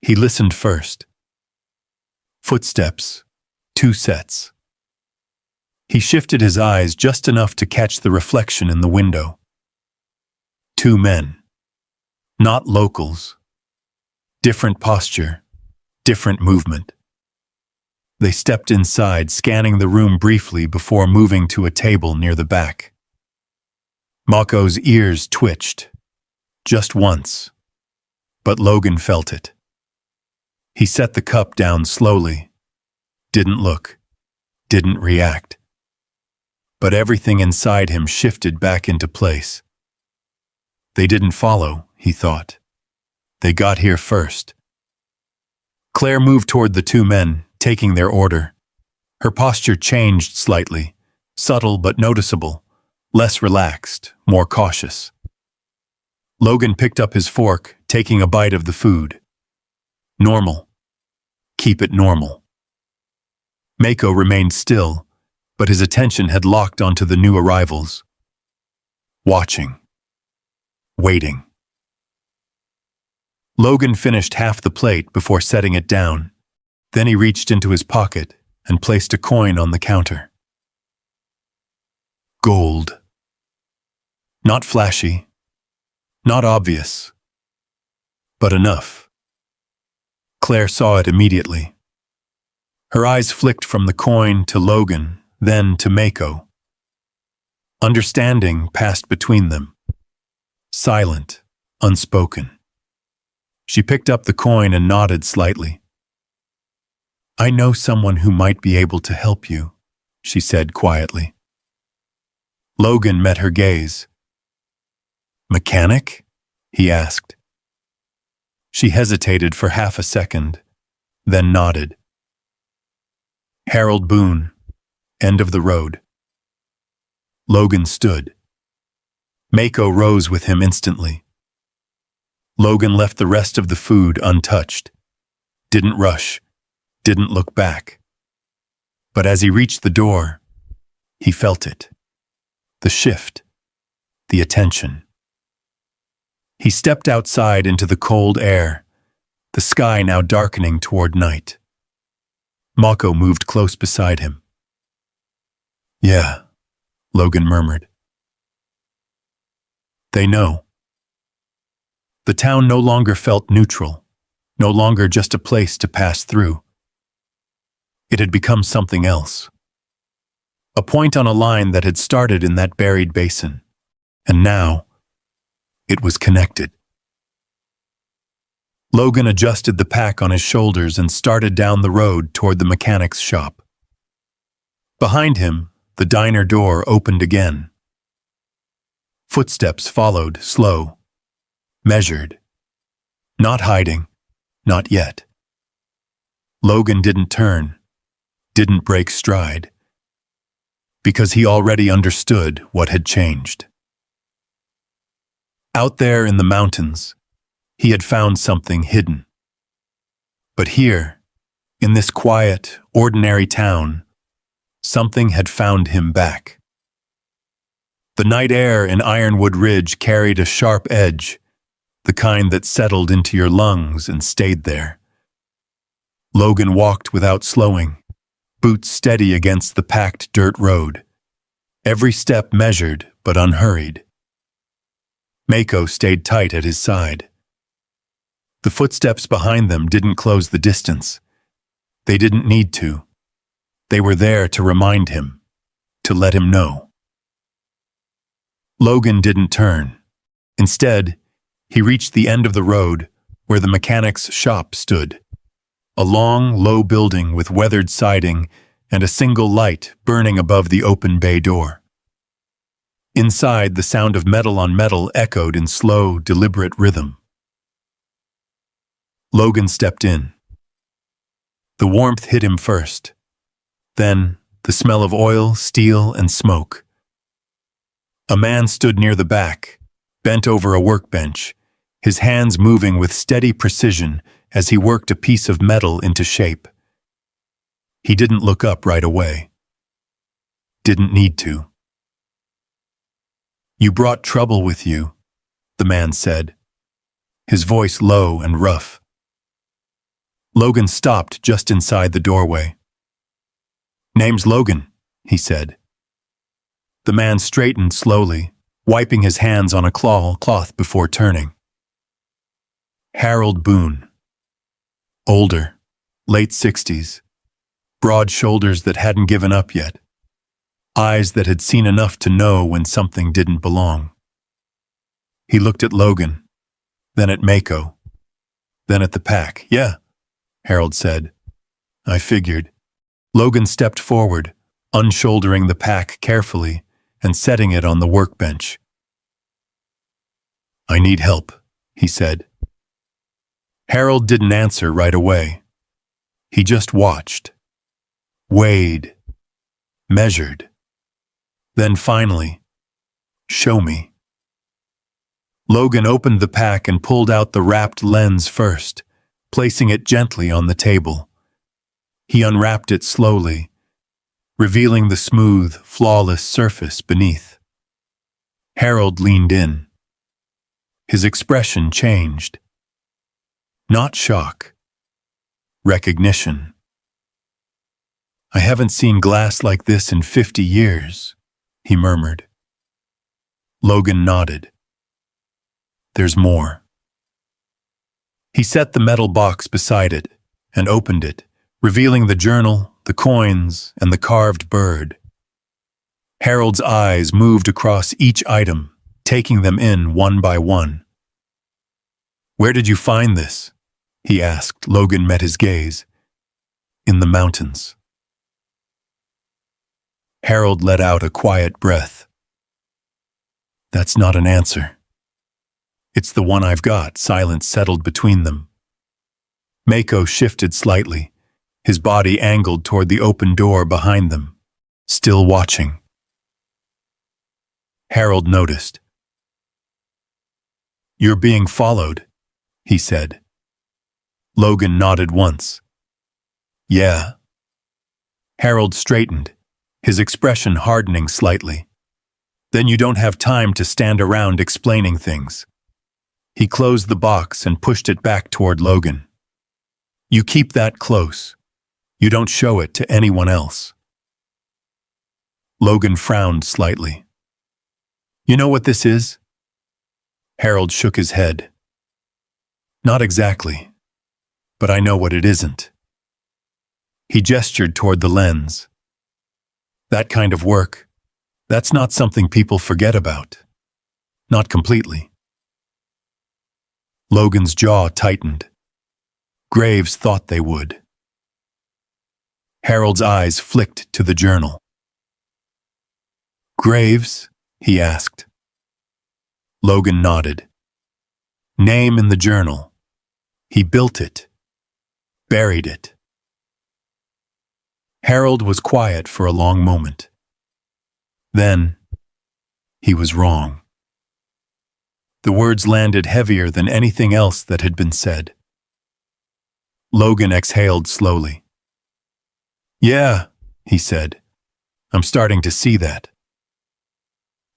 He listened first. Footsteps, 2 sets. He shifted his eyes just enough to catch the reflection in the window. 2 men. Not locals. Different posture, different movement. They stepped inside, scanning the room briefly before moving to a table near the back. Mako's ears twitched. Just once. But Logan felt it. He set the cup down slowly. Didn't look. Didn't react. But everything inside him shifted back into place. They didn't follow, he thought. They got here first. Claire moved toward the 2 men, taking their order. Her posture changed slightly, subtle but noticeable, less relaxed, more cautious. Logan picked up his fork, taking a bite of the food. Normal. Keep it normal. Mako remained still, but his attention had locked onto the new arrivals. Watching. Waiting. Logan finished half the plate before setting it down. Then he reached into his pocket and placed a coin on the counter. Gold. Not flashy, not obvious, but enough. Claire saw it immediately. Her eyes flicked from the coin to Logan, then to Mako. Understanding passed between them. Silent, unspoken. She picked up the coin and nodded slightly. I know someone who might be able to help you, she said quietly. Logan met her gaze. Mechanic? He asked. She hesitated for half a second, then nodded. Harold Boone, end of the road. Logan stood. Mako rose with him instantly. Logan left the rest of the food untouched. Didn't rush, didn't look back. But as he reached the door, he felt it. The shift, the attention. He stepped outside into the cold air, the sky now darkening toward night. Mako moved close beside him. Yeah, Logan murmured. They know. The town no longer felt neutral, no longer just a place to pass through. It had become something else. A point on a line that had started in that buried basin, and now it was connected. Logan adjusted the pack on his shoulders and started down the road toward the mechanic's shop. Behind him, the diner door opened again. Footsteps followed, slow, measured. Not hiding, not yet. Logan didn't turn, didn't break stride, because he already understood what had changed. Out there in the mountains, he had found something hidden. But here, in this quiet, ordinary town, something had found him back. The night air in Ironwood Ridge carried a sharp edge, the kind that settled into your lungs and stayed there. Logan walked without slowing, boots steady against the packed dirt road, every step measured but unhurried. Mako stayed tight at his side. The footsteps behind them didn't close the distance. They didn't need to. They were there to remind him, to let him know. Logan didn't turn. Instead, he reached the end of the road where the mechanic's shop stood. A long, low building with weathered siding and a single light burning above the open bay door. Inside, the sound of metal on metal echoed in slow, deliberate rhythm. Logan stepped in. The warmth hit him first. Then, the smell of oil, steel, and smoke. A man stood near the back, bent over a workbench, his hands moving with steady precision as he worked a piece of metal into shape. He didn't look up right away. Didn't need to. "You brought trouble with you," the man said, his voice low and rough. Logan stopped just inside the doorway. "Name's Logan," he said. The man straightened slowly, wiping his hands on a cloth before turning. Harold Boone. Older, late 60s, broad shoulders that hadn't given up yet, eyes that had seen enough to know when something didn't belong. He looked at Logan, then at Mako, then at the pack. "Yeah," Harold said. "I figured." Logan stepped forward, unshouldering the pack carefully and setting it on the workbench. "I need help," he said. Harold didn't answer right away. He just watched, weighed, measured. Then finally, "Show me." Logan opened the pack and pulled out the wrapped lens first, placing it gently on the table. He unwrapped it slowly, revealing the smooth, flawless surface beneath. Harold leaned in. His expression changed. Not shock. Recognition. "I haven't seen glass like this in 50 years, he murmured. Logan nodded. "There's more." He set the metal box beside it and opened it, revealing the journal, the coins, and the carved bird. Harold's eyes moved across each item, taking them in one by one. "Where did you find this?" he asked. Logan met his gaze. "In the mountains." Harold let out a quiet breath. "That's not an answer." "It's the one I've got." Silence settled between them. Mako shifted slightly, his body angled toward the open door behind them, still watching. Harold noticed. "You're being followed," he said. Logan nodded once. "Yeah." Harold straightened, his expression hardening slightly. "Then you don't have time to stand around explaining things." He closed the box and pushed it back toward Logan. "You keep that close. You don't show it to anyone else." Logan frowned slightly. "You know what this is?" Harold shook his head. Not exactly, but I know what it isn't. He gestured toward the lens. That kind of work, that's not something people forget about. Not completely. Logan's jaw tightened. Graves thought they would. Harold's eyes flicked to the journal. Graves? He asked. Logan nodded. Name in the journal. He built it. Buried it. Harold was quiet for a long moment. Then, he was wrong. The words landed heavier than anything else that had been said. Logan exhaled slowly. Yeah, he said. I'm starting to see that.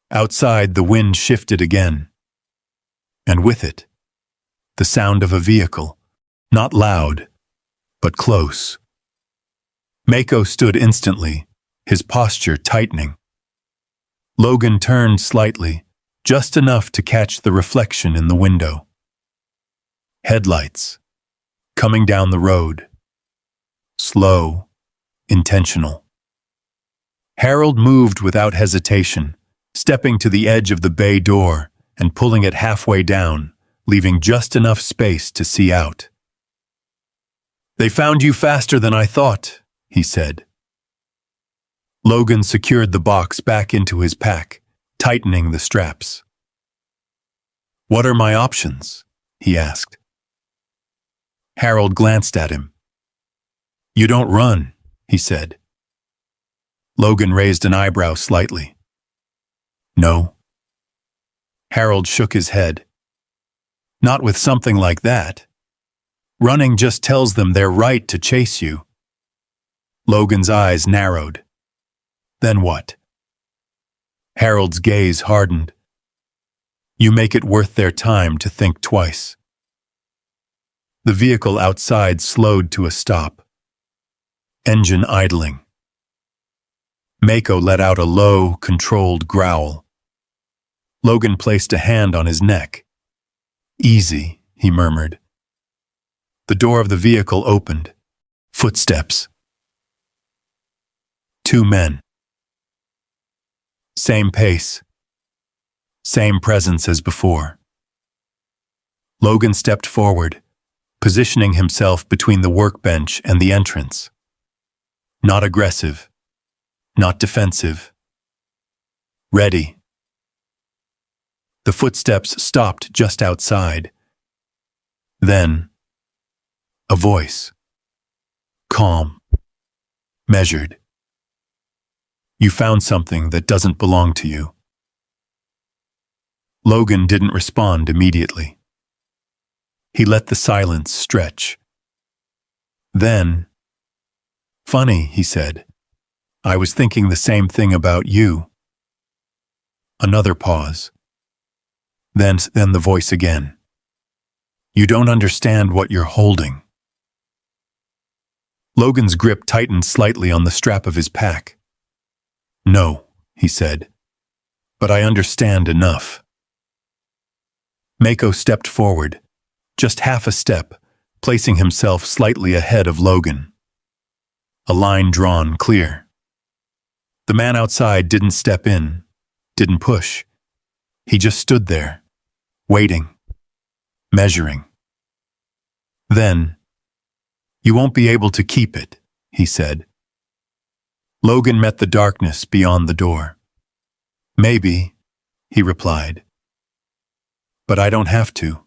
Outside, the wind shifted again. And with it, the sound of a vehicle, not loud, but close. Mako stood instantly, his posture tightening. Logan turned slightly, just enough to catch the reflection in the window. Headlights, coming down the road. Slow, intentional. Harold moved without hesitation, stepping to the edge of the bay door and pulling it halfway down, leaving just enough space to see out. They found you faster than I thought, he said. Logan secured the box back into his pack, tightening the straps. What are my options? He asked. Harold glanced at him. You don't run, he said. Logan raised an eyebrow slightly. No. Harold shook his head. Not with something like that. Running just tells them they're right to chase you. Logan's eyes narrowed. Then what? Harold's gaze hardened. You make it worth their time to think twice. The vehicle outside slowed to a stop. Engine idling. Mako let out a low, controlled growl. Logan placed a hand on his neck. Easy, he murmured. The door of the vehicle opened. Footsteps. 2 men. Same pace. Same presence as before. Logan stepped forward, positioning himself between the workbench and the entrance. Not aggressive. Not defensive. Ready. The footsteps stopped just outside. Then, a voice. Calm. Measured. You found something that doesn't belong to you. Logan didn't respond immediately. He let the silence stretch. Then, funny, he said. I was thinking the same thing about you. Another pause. Then the voice again. You don't understand what you're holding. Logan's grip tightened slightly on the strap of his pack. No, he said, but I understand enough. Mako stepped forward, just half a step, placing himself slightly ahead of Logan. A line drawn clear. The man outside didn't step in, didn't push. He just stood there, waiting, measuring. Then, you won't be able to keep it, he said. Logan met the darkness beyond the door. Maybe, he replied. But I don't have to.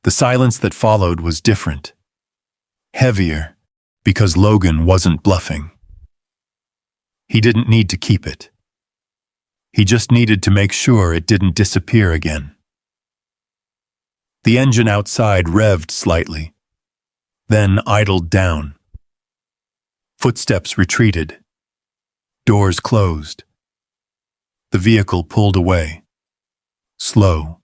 The silence that followed was different. Heavier, because Logan wasn't bluffing. He didn't need to keep it. He just needed to make sure it didn't disappear again. The engine outside revved slightly, then idled down. Footsteps retreated. Doors closed. The vehicle pulled away. Slow,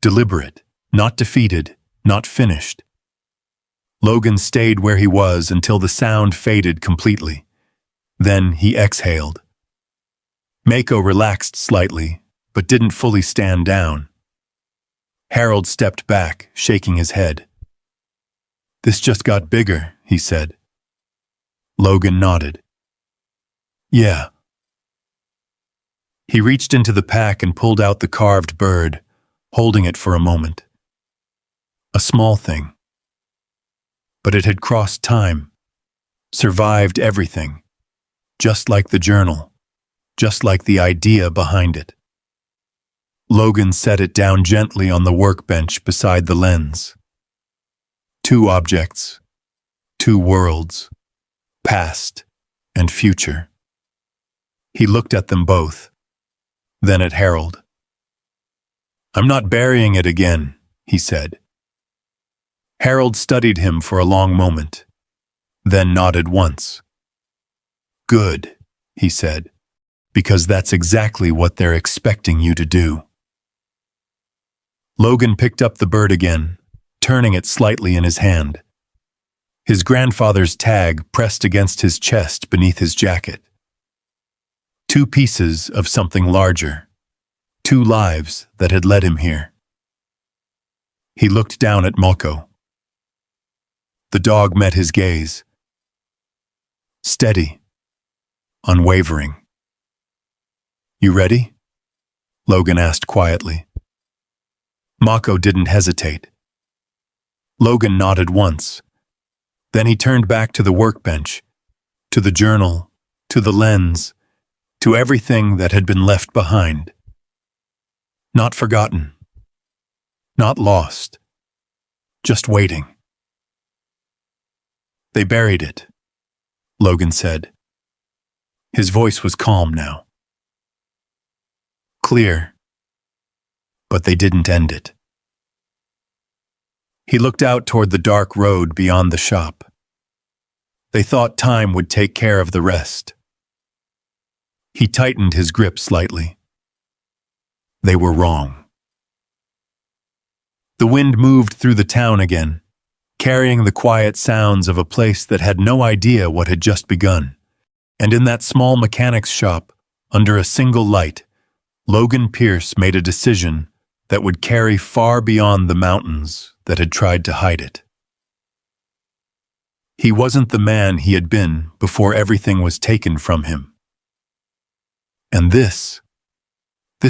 deliberate, not defeated, not finished. Logan stayed where he was until the sound faded completely. Then he exhaled. Mako relaxed slightly, but didn't fully stand down. Harold stepped back, shaking his head. "This just got bigger," he said. Logan nodded. "Yeah." He reached into the pack and pulled out the carved bird, holding it for a moment. A small thing. But it had crossed time, survived everything, just like the journal, just like the idea behind it. Logan set it down gently on the workbench beside the lens. Two objects, two worlds, past and future. He looked at them both, then at Harold. "I'm not burying it again," he said. Harold studied him for a long moment, then nodded once. "Good," he said, "because that's exactly what they're expecting you to do." Logan picked up the bird again, turning it slightly in his hand. His grandfather's tag pressed against his chest beneath his jacket. Two pieces of something larger, two lives that had led him here. He looked down at Mako. The dog met his gaze. Steady, unwavering. "You ready?" Logan asked quietly. Mako didn't hesitate. Logan nodded once. Then he turned back to the workbench, to the journal, to the lens, to everything that had been left behind. Not forgotten. Not lost. Just waiting. "They buried it," Logan said. His voice was calm now. Clear. But they didn't end it. He looked out toward the dark road beyond the shop. They thought time would take care of the rest. He tightened his grip slightly. They were wrong. The wind moved through the town again, carrying the quiet sounds of a place that had no idea what had just begun. And in that small mechanic's shop, under a single light, Logan Pierce made a decision that would carry far beyond the mountains that had tried to hide it. He wasn't the man he had been before everything was taken from him. And this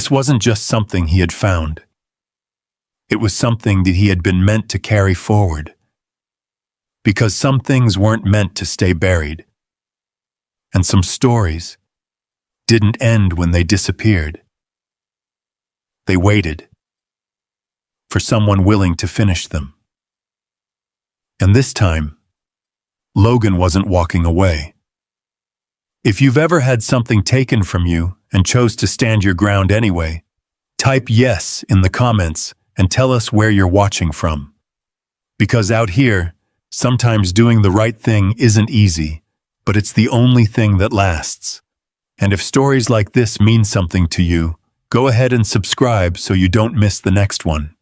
wasn't just something he had found. It was something that he had been meant to carry forward. Because some things weren't meant to stay buried. And some stories didn't end when they disappeared. They waited for someone willing to finish them. And this time, Logan wasn't walking away. If you've ever had something taken from you and chose to stand your ground anyway, type yes in the comments and tell us where you're watching from. Because out here, sometimes doing the right thing isn't easy, but it's the only thing that lasts. And if stories like this mean something to you, go ahead and subscribe so you don't miss the next one.